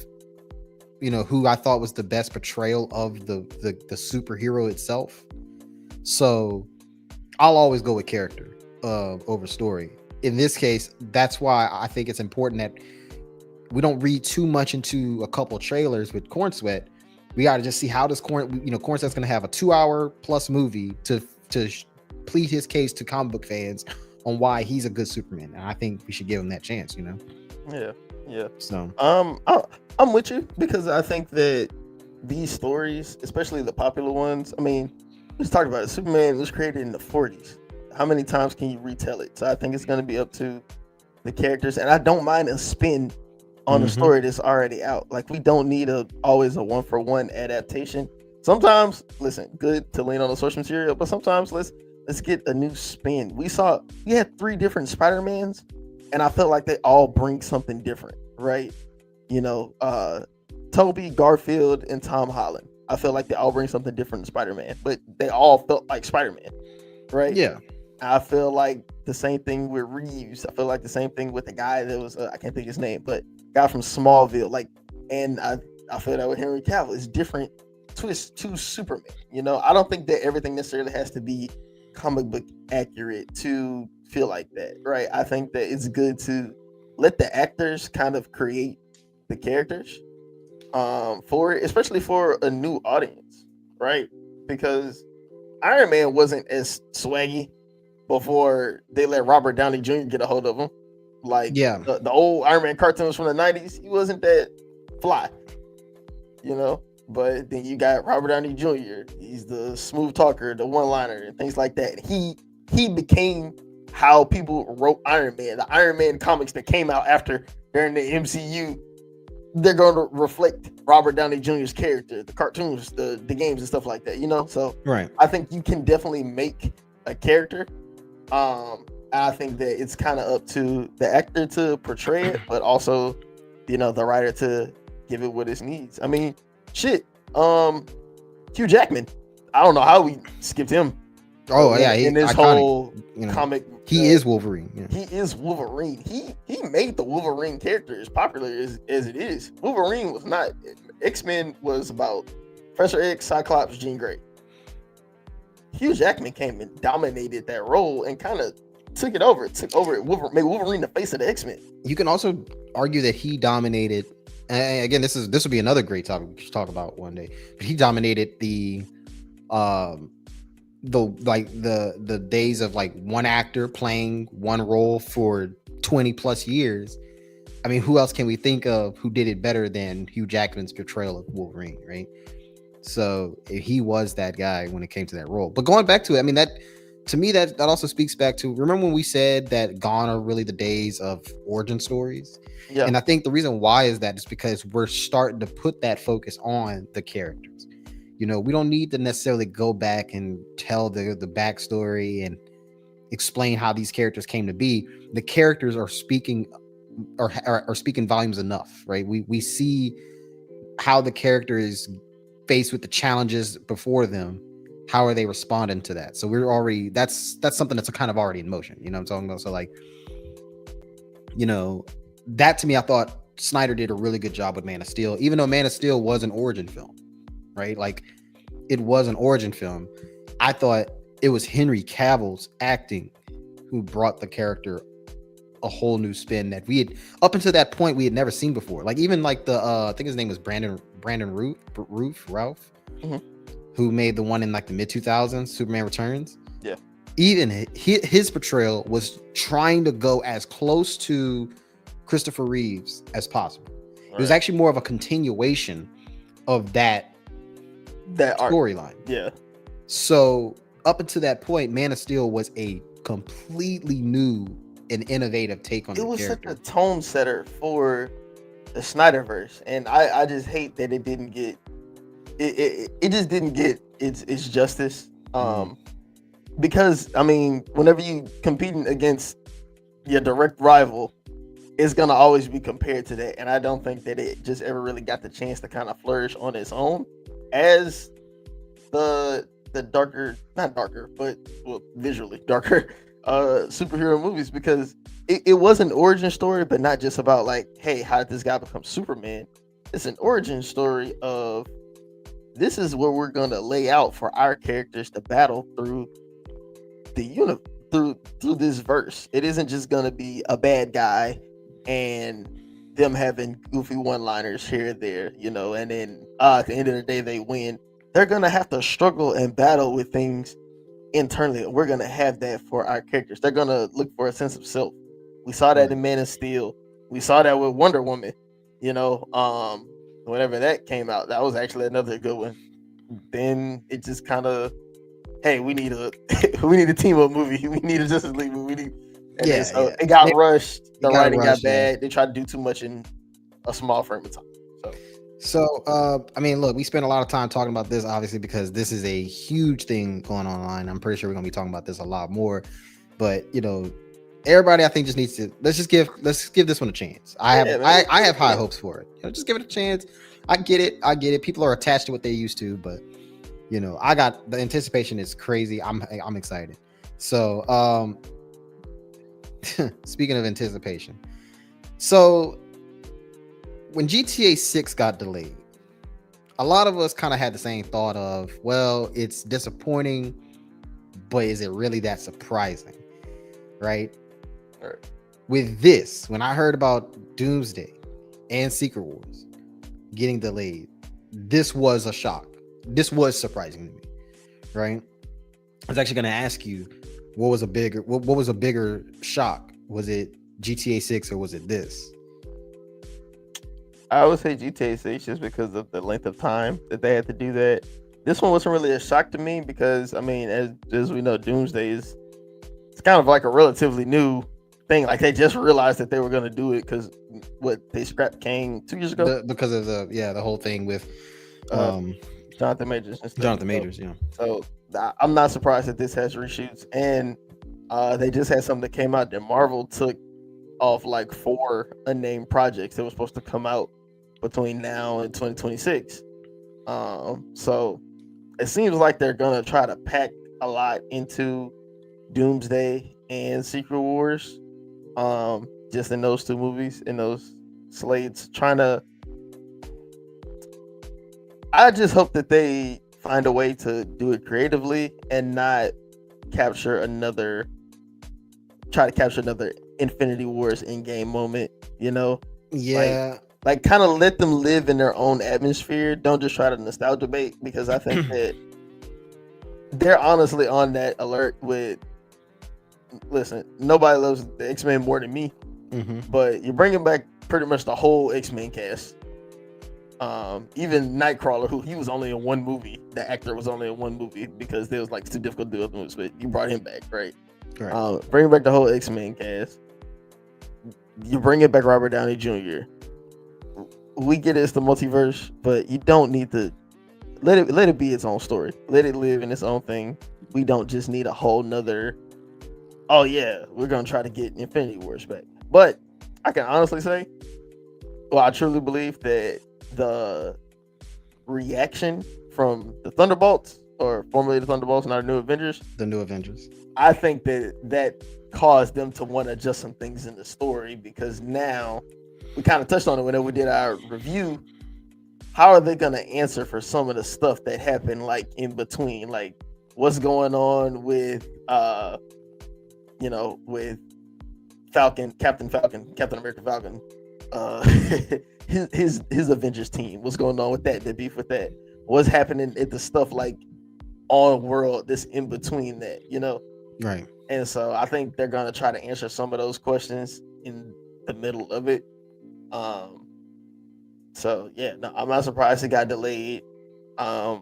you know, who I thought was the best portrayal of the superhero itself. So I'll always go with character over story. In this case, that's why I think it's important that we don't read too much into a couple trailers with Corenswet. We got to just see how does Corenswet's going to have a 2-hour plus movie to plead his case to comic book fans on why he's a good Superman. And I think we should give him that chance, you know? Yeah. So, I'm with you because I think that these stories, especially the popular ones, I mean, let's talk about it. Superman was created in the 40s. How many times can you retell it? So I think it's going to be up to the characters, and I don't mind a spin on a story that's already out. Like we don't need always a 1-for-1 adaptation. Sometimes, listen, good to lean on the source material, but sometimes let's get a new spin. We had 3 different Spider-Mans, and I felt like they all bring something different, right? You know, Tobey, Garfield, and Tom Holland. I feel like they all bring something different to Spider-Man, but they all felt like Spider-Man, right? Yeah. I feel like the same thing with Reeves. I feel like the same thing with the guy that was I can't think his name, but guy from Smallville. Like, and I feel that with Henry Cavill. It's different twist to Superman. You know, I don't think that everything necessarily has to be comic book accurate to feel like that, right? I think that it's good to let the actors kind of create the characters for it, especially for a new audience, right? Because Iron Man wasn't as swaggy before they let Robert Downey Jr. get a hold of him. Like the old Iron Man cartoons from the 90s, he wasn't that fly, you know? But then you got Robert Downey Jr. He's the smooth talker, the one-liner, and things like that. He became how people wrote Iron Man. The Iron Man comics that came out after during the MCU, they're going to reflect Robert Downey Jr.'s character, the cartoons, the games and stuff like that, you know? So right. I think you can definitely make a character. I think that it's kind of up to the actor to portray it, but also, you know, the writer to give it what it needs. I mean, shit. Hugh Jackman. I don't know how we skipped him. Oh yeah, in this iconic, whole comic. He is Wolverine. Yeah. He is Wolverine. He made the Wolverine character as popular as it is. Wolverine was not. X-Men was about Professor X, Cyclops, Jean Grey. Hugh Jackman came and dominated that role and kind of took over it. Made Wolverine the face of the X-Men. You can also argue that he dominated. And again, this will be another great topic we should talk about one day. But he dominated the days of like one actor playing one role for 20 plus years. I mean, who else can we think of who did it better than Hugh Jackman's portrayal of Wolverine, right? So he was that guy when it came to that role. But going back to it, I mean, that to me, that also speaks back to, remember when we said that gone are really the days of origin stories? Yeah. And I think the reason why is that is because we're starting to put that focus on the characters. You know, we don't need to necessarily go back and tell the backstory and explain how these characters came to be. The characters are speaking are speaking volumes enough, right? We see how the character is faced with the challenges before them. How are they responding to that? So we're already, that's something that's kind of already in motion. You know what I'm talking about? So like, you know, that to me, I thought Snyder did a really good job with Man of Steel, even though Man of Steel was an origin film, right? Like it was an origin film. I thought it was Henry Cavill's acting who brought the character a whole new spin that we had, up until that point, we had never seen before. Like even like the I think his name was Brandon Ralph, who made the one in like the mid 2000s, Superman Returns. Yeah. Even his portrayal was trying to go as close to Christopher Reeves as possible. Right. It was actually more of a continuation of that storyline. Yeah. So up until that point, Man of Steel was a completely new and innovative take on the character. It was such a tone setter for the Snyderverse, and I just hate that it didn't get it just didn't get its justice. Because I mean, whenever you competing against your direct rival is gonna always be compared to that, and I don't think that it just ever really got the chance to kind of flourish on its own as the darker, not darker, but well, visually darker superhero movies, because it was an origin story, but not just about like, hey, how did this guy become Superman? It's an origin story of this is where we're gonna lay out for our characters to battle through the through this verse. It isn't just gonna be a bad guy and them having goofy one-liners here and there, and then at the end of the day they win. They're gonna have to struggle and battle with things internally. We're gonna have that for our characters. They're gonna look for a sense of self. We saw that in Man of Steel. We saw that with Wonder Woman. Whenever that came out, that was actually another good one. Then it just kind of, hey, we need a team up movie. We need a Justice League movie. It got rushed. The writing got bad. They tried to do too much in a small frame of time. So, I mean, look, we spent a lot of time talking about this, obviously, because this is a huge thing going on online. I'm pretty sure we're gonna be talking about this a lot more. But everybody, I think, just needs to let's give this one a chance. I have high hopes for it. Just give it a chance. I get it. People are attached to what they used to, but I got the anticipation is crazy. I'm excited. So, speaking of anticipation, so when GTA 6 got delayed, a lot of us kind of had the same thought of, well, it's disappointing, but is it really that surprising? Right? With this, when I heard about Doomsday and Secret Wars getting delayed, this was a shock. This was surprising to me, right? I was actually going to ask you, what was a bigger shock? Was it GTA 6 or was it this? I would say GTA 6 just because of the length of time that they had to do that. This one wasn't really a shock to me because, I mean, as we know, Doomsday it's kind of like a relatively new thing. Like they just realized that they were going to do it because they scrapped Kane 2 years ago because of the whole thing with Jonathan Majors and stuff. Jonathan Majors, yeah. So I'm not surprised that this has reshoots, and they just had something that came out that Marvel took off like 4 unnamed projects that were supposed to come out between now and 2026. So it seems like they're gonna try to pack a lot into Doomsday and Secret Wars, just in those 2 movies, in those slates, I just hope that they find a way to do it creatively and not try to capture another Infinity Wars in-game moment, Yeah. Like kind of let them live in their own atmosphere. Don't just try to nostalgia bait, because I think that they're honestly on that alert with, listen, nobody loves the X-Men more than me, but you're bringing back pretty much the whole X-Men cast. Even Nightcrawler, who he was only in 1 movie, the actor was only in 1 movie because it was like too difficult to do other movies, but you brought him back, right? Bringing back the whole X-Men cast. You bring it back Robert Downey Jr. We get it's the multiverse, but you don't need to let it be its own story. Let it live in its own thing. We don't just need a whole nother, oh yeah, we're gonna try to get Infinity Wars back. But I can honestly say, I truly believe that the reaction from the Thunderbolts, or formerly the Thunderbolts, now the New Avengers, I think that caused them to want to adjust some things in the story, because now we kind of touched on it whenever we did our review. How are they going to answer for some of the stuff that happened like in between? Like what's going on with with Captain America Falcon, his Avengers team. What's going on with that? The beef with that. What's happening at the stuff like on world that's in between that, Right. And so I think they're gonna try to answer some of those questions in the middle of it. So yeah, no, I'm not surprised it got delayed. I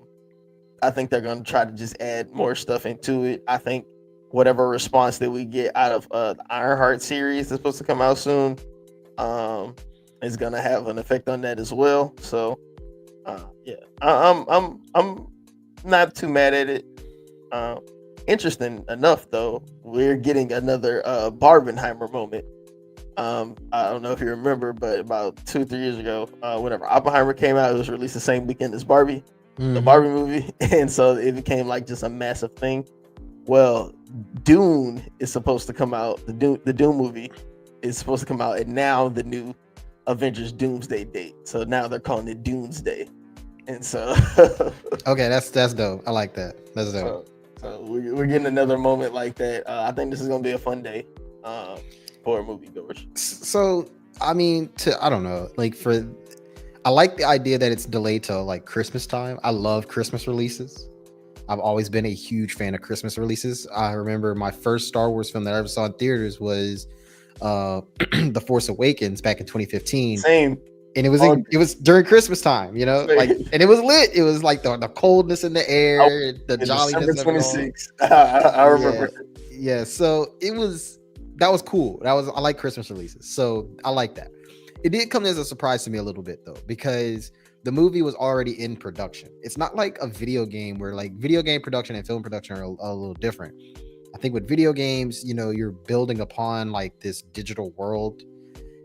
think they're gonna try to just add more stuff into it. I think whatever response that we get out of the Ironheart series that's supposed to come out soon, is gonna have an effect on that as well. So yeah, I'm not too mad at it. Interesting enough, though, we're getting another Barbenheimer moment. I don't know if you remember, but about 2-3 years ago, whenever Oppenheimer came out, it was released the same weekend as Barbie, the Barbie movie, and so it became like just a massive thing. Well, Dune is supposed to come out. The Dune movie is supposed to come out, and now the new Avengers Doomsday date. So now they're calling it Doomsday, and so Okay, that's dope. I like that. That's dope. so we're getting another moment like that. I think this is gonna be a fun day for moviegoers. So I mean, I don't know, like I like the idea that it's delayed to like Christmas time. I love Christmas releases. I've always been a huge fan of Christmas releases. I remember my first Star Wars film that I ever saw in theaters was The Force Awakens back in 2015. Same. And it was during Christmas time, you know, like, and it was lit. It was like the coldness in the air, the jolliness of it all. I remember. Yeah, so that was cool. I like Christmas releases, so I like that. It did come as a surprise to me a little bit though, because the movie was already in production. It's not like a video game where like video game production and film production are a little different. I think with video games, you know, you're building upon like this digital world,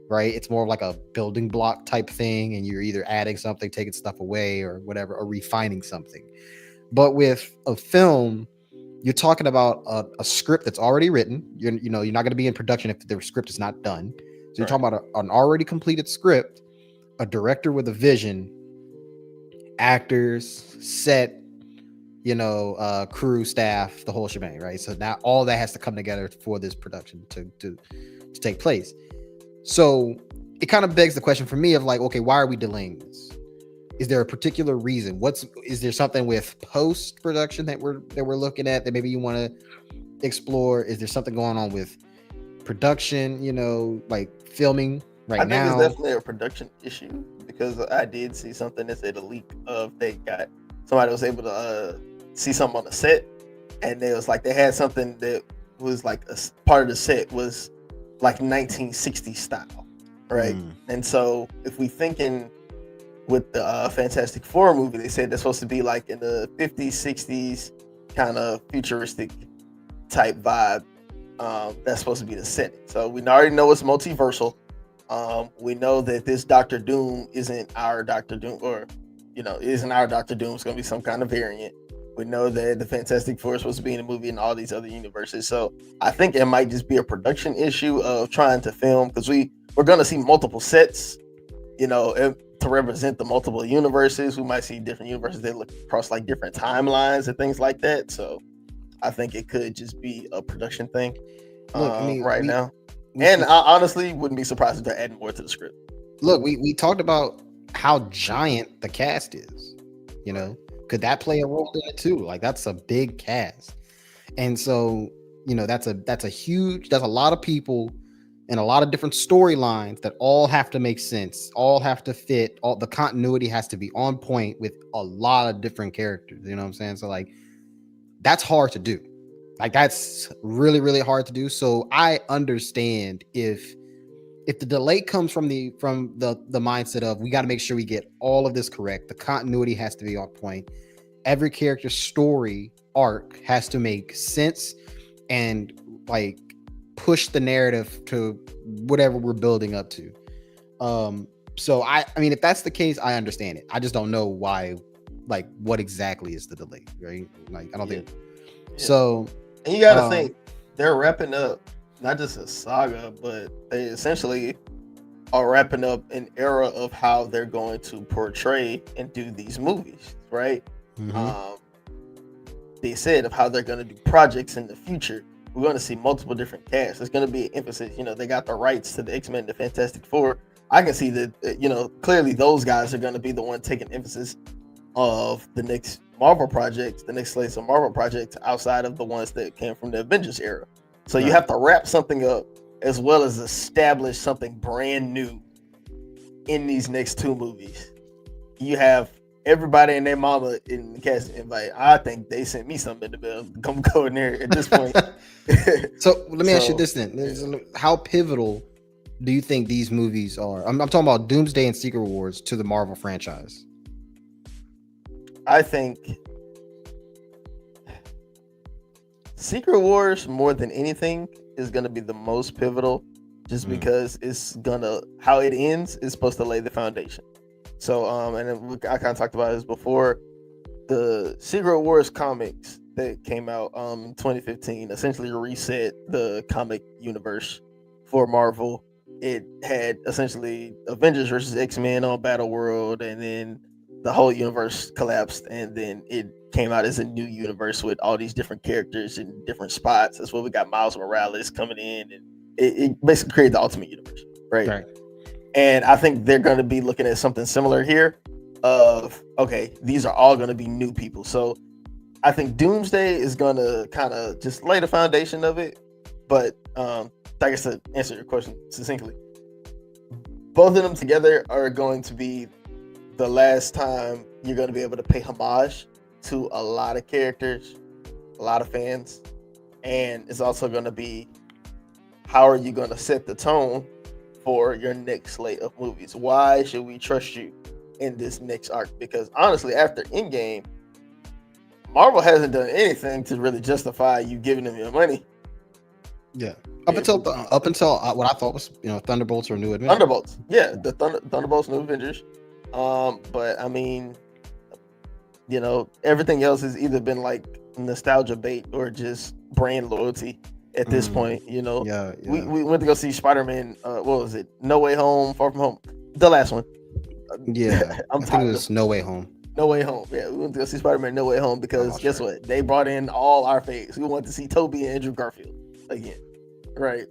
right? It's more of like a building block type thing, and you're either adding something, taking stuff away, or whatever, or refining something. But with a film, you're talking about a script that's already written. You're not going to be in production if the script is not done. So you're talking about an already completed script, a director with a vision, actors, set, crew, staff, the whole shebang, right? So now all that has to come together for this production to take place. So it kind of begs the question for me of like, okay, why are we delaying this? Is there a particular reason? Is there something with post production that we're looking at that maybe you want to explore? Is there something going on with production, like filming now? I think it's definitely a production issue, because I did see something that said a leak of somebody was able to see something on the set, and they was like, they had something that was like a part of the set was like 1960s style, right? And so if we thinking with the Fantastic Four movie, they said they're supposed to be like in the 50s, 60s kind of futuristic type vibe. That's supposed to be the setting. So we already know it's multiversal. We know that this Doctor Doom isn't our Doctor Doom, or isn't our Doctor Doom. It's going to be some kind of variant. We know that the Fantastic Four is supposed to be in a movie in all these other universes. So I think it might just be a production issue of trying to film, because we're going to see multiple sets, to represent the multiple universes. We might see different universes that look across like different timelines and things like that. So I think it could just be a production thing now. I honestly wouldn't be surprised if they're adding more to the script. Look, we talked about how giant the cast is. Could that play a role in it too? Like, that's a big cast. And so, that's a lot of people and a lot of different storylines that all have to make sense, all have to fit, all the continuity has to be on point with a lot of different characters. You know what I'm saying? So like, that's hard to do. Like, that's really, really hard to do. So I understand if the delay comes from the mindset of, we got to make sure we get all of this correct. The continuity has to be on point. Every character's story arc has to make sense and like push the narrative to whatever we're building up to. So I mean, if that's the case, I understand it. I just don't know why, like, what exactly is the delay, right? Like, I don't think so. And you got to think, they're wrapping up not just a saga, but they essentially are wrapping up an era of how they're going to portray and do these movies, right? They said of how they're going to do projects in the future. We're going to see multiple different casts. There's going to be an emphasis. They got the rights to the X-Men, the Fantastic Four. I can see that, clearly those guys are going to be the one taking emphasis of the next Marvel projects, the next slates of Marvel projects outside of the ones that came from the Avengers era. So you have to wrap something up as well as establish something brand new in these next two movies. You have everybody and their mama in the cast invite. I think they sent me something in the bill. Come go in there at this point. So let me ask you this then. How pivotal do you think these movies are? I'm talking about Doomsday and Secret Wars to the Marvel franchise. I think Secret Wars, more than anything, is going to be the most pivotal, just because it's gonna how it ends is supposed to lay the foundation. So, and then I kind of talked about this before. The Secret Wars comics that came out in 2015 essentially reset the comic universe for Marvel. It had essentially Avengers versus X-Men on Battle World, and then the whole universe collapsed, and then it came out as a new universe with all these different characters in different spots. That's where we got Miles Morales coming in, and it basically created the Ultimate Universe, right? And I think they're going to be looking at something similar here. Of okay, these are all going to be new people. So I think Doomsday is going to kind of just lay the foundation of it. But I guess to answer your question succinctly, both of them together are going to be the last time you're going to be able to pay homage to a lot of characters, a lot of fans, and it's also going to be how are you going to set the tone for your next slate of movies? Why should we trust you in this next arc? Because honestly, after Endgame, Marvel hasn't done anything to really justify you giving them your money. Yeah, up until what I thought was Thunderbolts or New Avengers. Thunderbolts, yeah, the Thunderbolts, New Avengers. But I mean, everything else has either been like nostalgia bait or just brand loyalty at this point. Yeah. We went to go see Spider-Man. What was it? No Way Home, Far From Home, the last one. Yeah, I think it was No Way Home. No Way Home. Yeah, we went to go see Spider-Man No Way Home because guess what? They brought in all our faves. We wanted to see Tobey and Andrew Garfield again, right?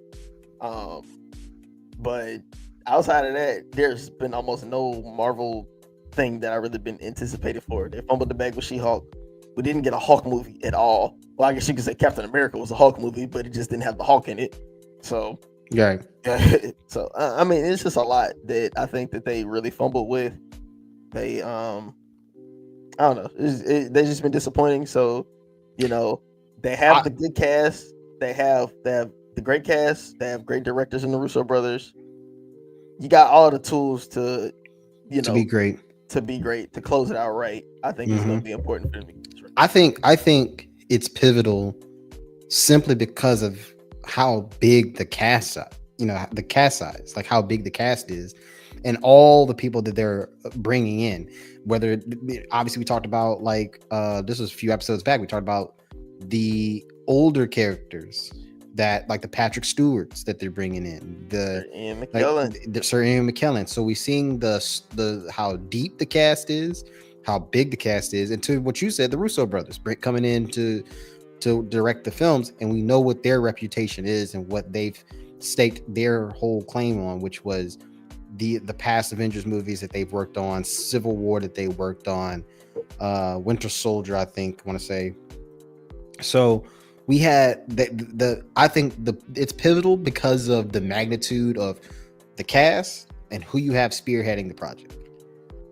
But outside of that, there's been almost no Marvel thing that I really been anticipated for. They fumbled the bag with She-Hulk. We didn't get a Hulk movie at all. Well, I guess you could say Captain America was a Hulk movie, but it just didn't have the Hulk in it. So yeah. So I mean, it's just a lot that I think that they really fumbled with. They I don't know. They've just been disappointing. So they have the good cast. They have the great cast. They have great directors in the Russo brothers. You got all the tools to be great. To close it out right. I think it's going to be important for them. I think it's pivotal simply because of how big the cast the cast size, like how big the cast is, and all the people that they're bringing in. Whether obviously we talked about this was a few episodes back. We talked about the older characters that like the Patrick Stewarts that they're bringing in, the Sir Ian McKellen. So we're seeing the how deep the cast is, how big the cast is, and to what you said, the Russo brothers coming in to direct the films, and we know what their reputation is and what they've staked their whole claim on, which was the past Avengers movies that they've worked on, Civil War that they worked on, Winter Soldier, I want to say. So we had I think it's pivotal because of the magnitude of the cast and who you have spearheading the project.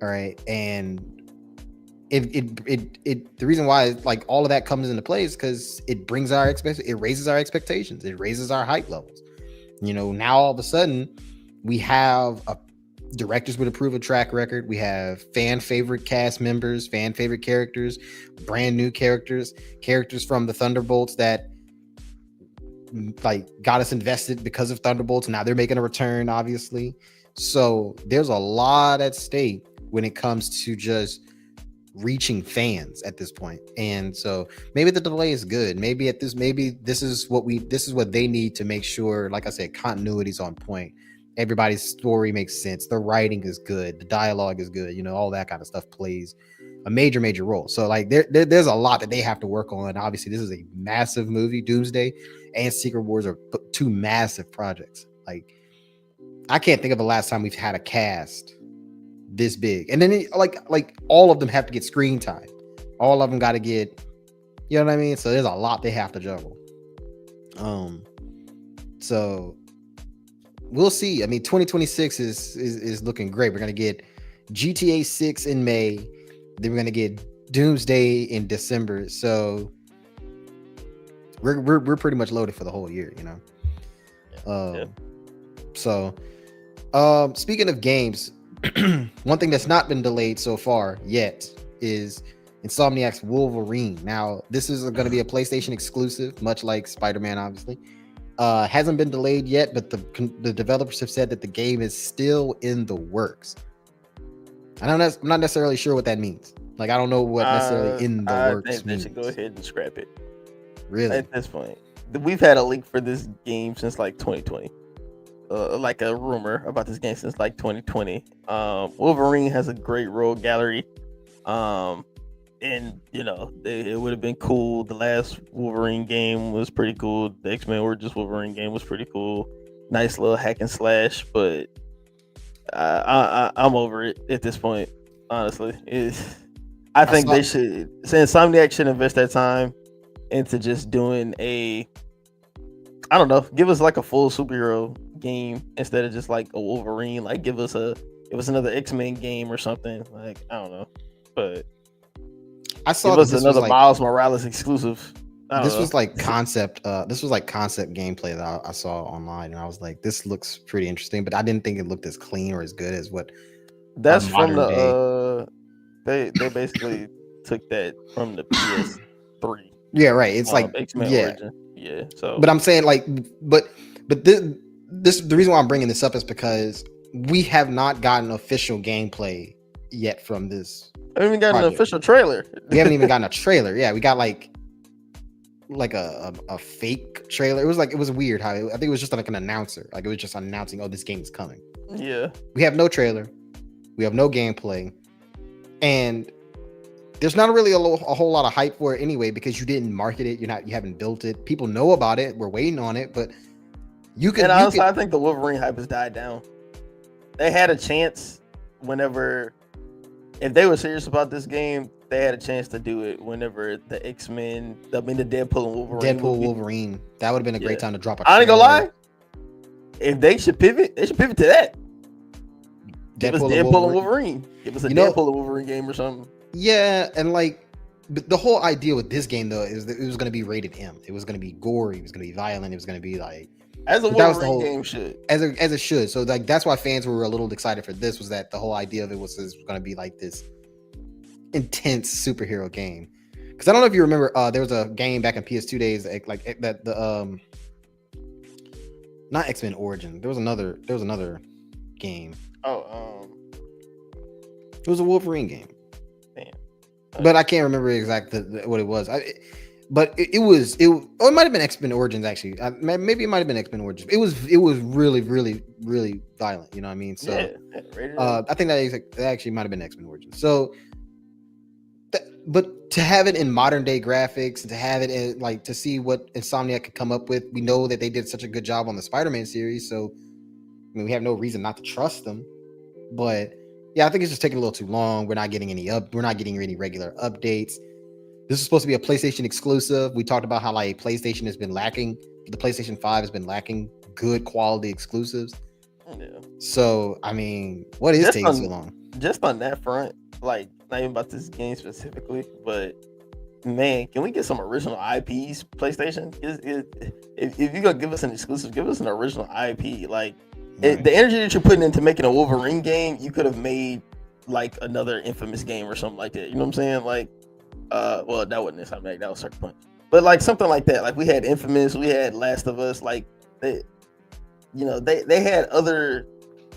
All right, and the reason why like all of that comes into play is because it raises our expectations, it raises our hype levels. Now all of a sudden we have directors with a proven track record. We have fan favorite cast members, fan favorite characters, brand new characters from the Thunderbolts that like got us invested because of Thunderbolts. Now they're making a return, obviously. So there's a lot at stake when it comes to just reaching fans at this point. And so maybe the delay is good. Maybe this is what they need to make sure, like I said, continuity's on point. Everybody's story makes sense. The writing is good. The dialogue is good. All that kind of stuff plays a major role. So like there's a lot that they have to work on. Obviously, this is a massive movie. Doomsday and Secret Wars are two massive projects. Like I can't think of the last time we've had a cast this big. And then like all of them have to get screen time. All of them got to get, you know what I mean? So there's a lot they have to juggle. So we'll see. I mean, 2026 is looking great. We're gonna get GTA 6 in May. Then we're gonna get Doomsday in December. So we're pretty much loaded for the whole year, So speaking of games, one thing that's not been delayed so far yet is Insomniac's Wolverine. Now, this is going to be a PlayStation exclusive, much like Spider-Man, obviously. Hasn't been delayed yet, but the developers have said that the game is still in the works. I'm not necessarily sure what that means. Like, I don't know what necessarily in the works think they means. should go ahead and scrap it. Really? At this point, we've had a leak for this game since like 2020. Like a rumor about this game since like 2020. Wolverine has a great rogue gallery. And you know, it would have been cool. The last Wolverine game was pretty cool. The X-Men Origins Wolverine game was pretty cool. Nice little hack and slash, but I'm over it at this point. Honestly, I think they should. Insomniac should invest that time into just doing I don't know, give us like a full superhero game instead of just like a Wolverine. Like give us another X-Men game or something. Like I don't know, but I saw this another like, Miles Morales exclusive. This was like concept. This was like concept gameplay that I saw online, and I was like, "This looks pretty interesting," but I didn't think it looked as clean or as good as what. That's from the. They basically took that from the PS3. Yeah, right. It's like X-Men Origin. Yeah. So, but I'm saying like, but this the reason why I'm bringing this up is because we have not gotten official gameplay yet from this. I haven't even gotten an official trailer. We haven't even gotten a trailer. Yeah, we got like a fake trailer. It was weird how I think it was just like an announcer. Like it was just announcing, oh, this game is coming. Yeah. We have no trailer. We have no gameplay. And there's not really a whole lot of hype for it anyway, because you didn't market it. You haven't built it. People know about it. We're waiting on it, but you can. And honestly, I think the Wolverine hype has died down. They had a chance if they were serious about this game, they had a chance to do it whenever the X-Men, the Deadpool and Wolverine. Wolverine. That would have been a great time to drop a I ain't gonna lie. If they should pivot to that. Give us Deadpool and Wolverine. Give us a Deadpool and Wolverine game or something. Yeah, and like the whole idea with this game though is that it was going to be rated M. It was going to be gory. It was going to be violent. It was going to be like as a Wolverine game should. As it should. So like that's why fans were a little excited for this. Was that the whole idea of it was going to be like this intense superhero game? Because I don't know if you remember, there was a game back in PS2 days like that the not X-Men Origin. There was another game. It was a Wolverine game. Damn. But I can't remember exactly what it was. But it might have been X-Men Origins actually. Maybe it might have been X-Men Origins. It was really, really, really violent. You know what I mean? So I think that actually might have been X-Men Origins. So, but to have it in modern day graphics, and to have it in like to see what Insomniac could come up with, we know that they did such a good job on the Spider-Man series. So, I mean, we have no reason not to trust them. But yeah, I think it's just taking a little too long. We're not getting any regular updates. This is supposed to be a PlayStation exclusive. We talked about how like PlayStation has been lacking. The PlayStation 5 has been lacking good quality exclusives. Yeah. So, I mean, what is taking so long? Just on that front, like not even about this game specifically, but man, can we get some original IPs? PlayStation, if you're gonna give us an exclusive, give us an original IP. Like the energy that you're putting into making a Wolverine game, you could have made like another Infamous game or something like that. You know what I'm saying? Like, well, that wasn't Insomniac, that was Sucker Punch, but like something like that. Like we had Infamous, we had Last of Us. Like they had other.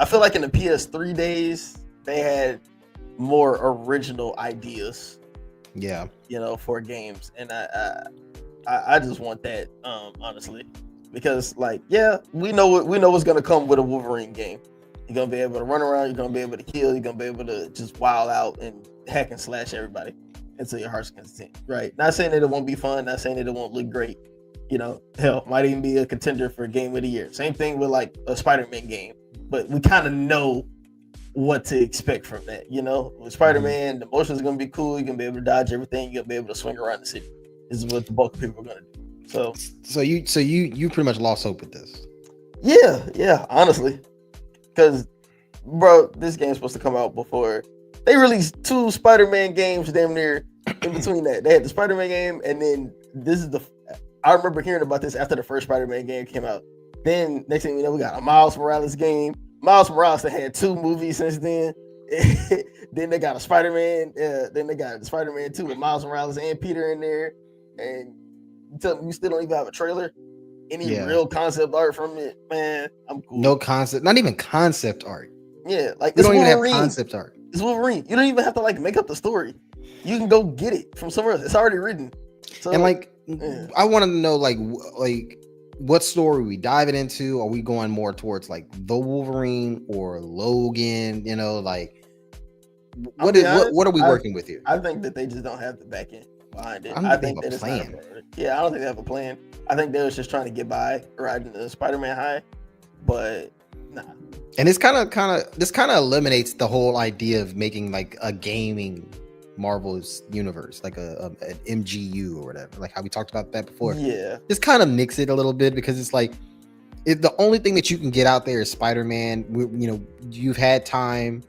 I feel like in the PS3 days, they had more original ideas. Yeah, for games, and I just want that, honestly, because like, yeah, we know what's gonna come with a Wolverine game. You're gonna be able to run around, you're gonna be able to kill, you're gonna be able to just wild out and hack and slash everybody until your heart's content. Right? Not saying that it won't be fun, not saying that it won't look great. Hell, might even be a contender for Game of the Year. Same thing with like a Spider-Man game, but we kind of know what to expect from that. With Spider-Man, the motions are gonna be cool. You're gonna be able to dodge everything. You're gonna be able to swing around the city. This is what the bulk of people are gonna do. So you pretty much lost hope with this. Yeah, honestly, because bro, this game's supposed to come out before they released 2 Spider-Man games. Damn near in between that, they had the Spider-Man game, and then this is I remember hearing about this after the first Spider-Man game came out. Then next thing we know, we got a Miles Morales game. Miles Morales had 2 movies since then. Then they got a Spider-Man. Then they got Spider-Man 2 with Miles Morales and Peter in there. And you tell me you still don't even have a trailer? Any real concept art from it? Man, I'm cool. No concept, not even concept art. Yeah, like we don't even have concept art. It's Wolverine. You don't even have to like make up the story. You can go get it from somewhere else. It's already written. So, and like, I want to know like what story we diving into. Are we going more towards like the Wolverine or Logan? You know, like what are we working with here? I think that they just don't have the back end behind it. I think they have a plan. Yeah, I don't think they have a plan. I think they was just trying to get by riding the Spider-Man high, but nah. And this kind of eliminates the whole idea of making like a gaming Marvel's universe, like an MGU or whatever, like how we talked about that before. Yeah, just kind of mix it a little bit, because it's like the only thing that you can get out there is Spider-Man. You've had time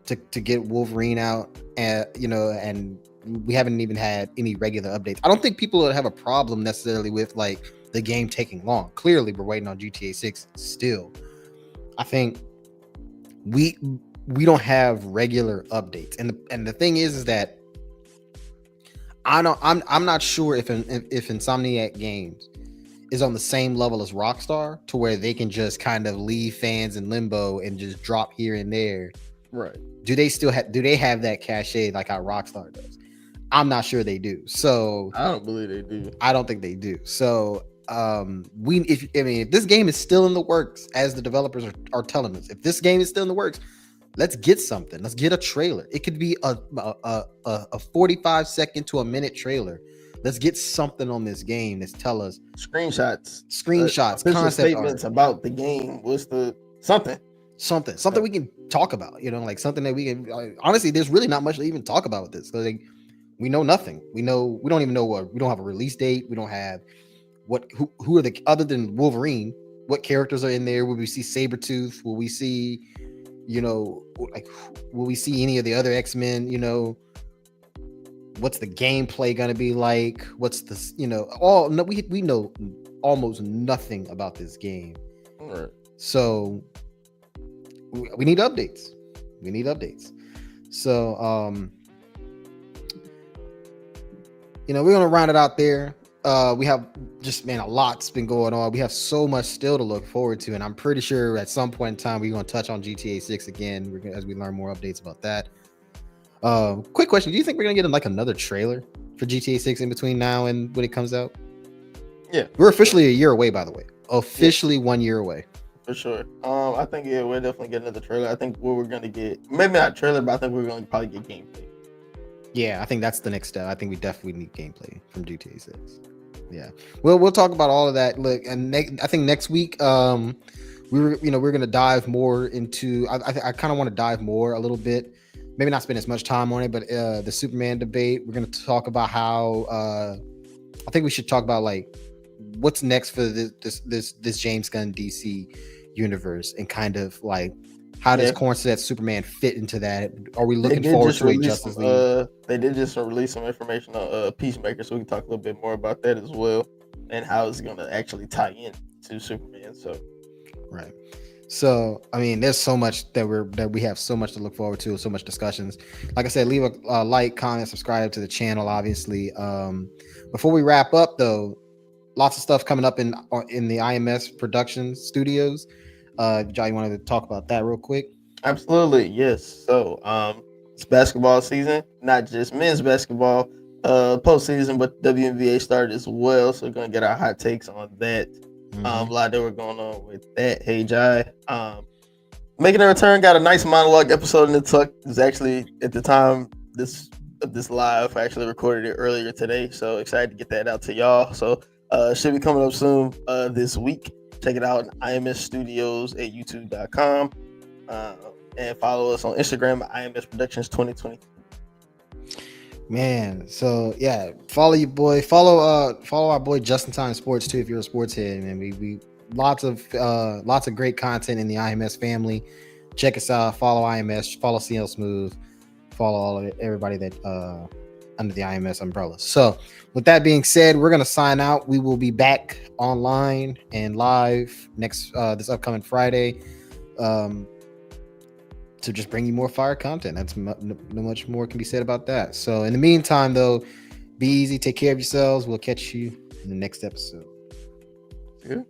to get Wolverine out, and and we haven't even had any regular updates. I don't think people would have a problem necessarily with like the game taking long. Clearly, we're waiting on GTA 6 still. I think we don't have regular updates, and the thing is that I'm not sure if Insomniac Games is on the same level as Rockstar, to where they can just kind of leave fans in limbo and just drop here and there. Right. Do they have that cachet like how Rockstar does? I'm not sure they do. So I don't believe they do. I don't think they do. So if this game is still in the works, as the developers are telling us, if this game is still in the works, let's get something. Let's get a trailer. It could be a 45 second to a minute trailer. Let's get something on this game that's tell us screenshots, concept statements art about the game. What's the something we can talk about? Like something that we can. Honestly, there's really not much to even talk about with this. Like, we know nothing. We don't even know we don't have a release date. We don't have who are the, other than Wolverine, what characters are in there? Will we see Sabretooth? Will we see, will we see any of the other X-Men? What's the gameplay gonna be like? What's the, we know almost nothing about this game. All right. So we need updates. So we're gonna round it out there. We have just, a lot's been going on. We have so much still to look forward to, and I'm pretty sure at some point in time we're gonna touch on GTA 6 again as we learn more updates about that. Quick question: do you think we're gonna get like another trailer for GTA 6 in between now and when it comes out? Yeah, we're officially a year away, by the way. Officially 1 year away. For sure. I think we'll definitely get another trailer. I think what we're gonna get, maybe not a trailer, but I think we're gonna probably get gameplay. Yeah, I think that's the next step. I think we definitely need gameplay from GTA 6. Yeah, we'll talk about all of that. Look, and I think next week, we're gonna dive more into. I kind of want to dive more a little bit. Maybe not spend as much time on it, but the Superman debate. We're gonna talk about how. I think we should talk about like what's next for this James Gunn DC universe, and kind of like how does Corenswet Superman fit into that? Are we looking forward to a Justice League? They did just release some information on Peacemaker, so we can talk a little bit more about that as well, and how it's going to actually tie in to Superman. So, right. So, there's so much that we have so much to look forward to, so much discussions. Like I said, leave a like, comment, subscribe to the channel, obviously. Before we wrap up, though, lots of stuff coming up in the IMS production studios. Jai, you wanted to talk about that real quick? Absolutely, yes. So, it's basketball season, not just men's basketball, postseason, but WNBA started as well. So we're gonna get our hot takes on that. A lot that were going on with that. Hey, Jai, making a return, got a nice monologue episode in the tuck. It was actually at the time this live. I actually recorded it earlier today, so excited to get that out to y'all. So should be coming up soon this week. Check it out, IMS Studios at youtube.com, and follow us on Instagram at IMS Productions 2020. Man, so yeah, follow your boy. Follow our boy Just in Time Sports too if you're a sports head. Man, we lots of great content in the IMS family. Check us out. Follow IMS. Follow CL Smooth. Follow all of it, everybody that under the IMS umbrella. So, with that being said, we're gonna sign out. We will be back online and live next this upcoming Friday. to just bring you more fire content. That's no much more can be said about that. So in the meantime, though, be easy, take care of yourselves. We'll catch you in the next episode. Yeah.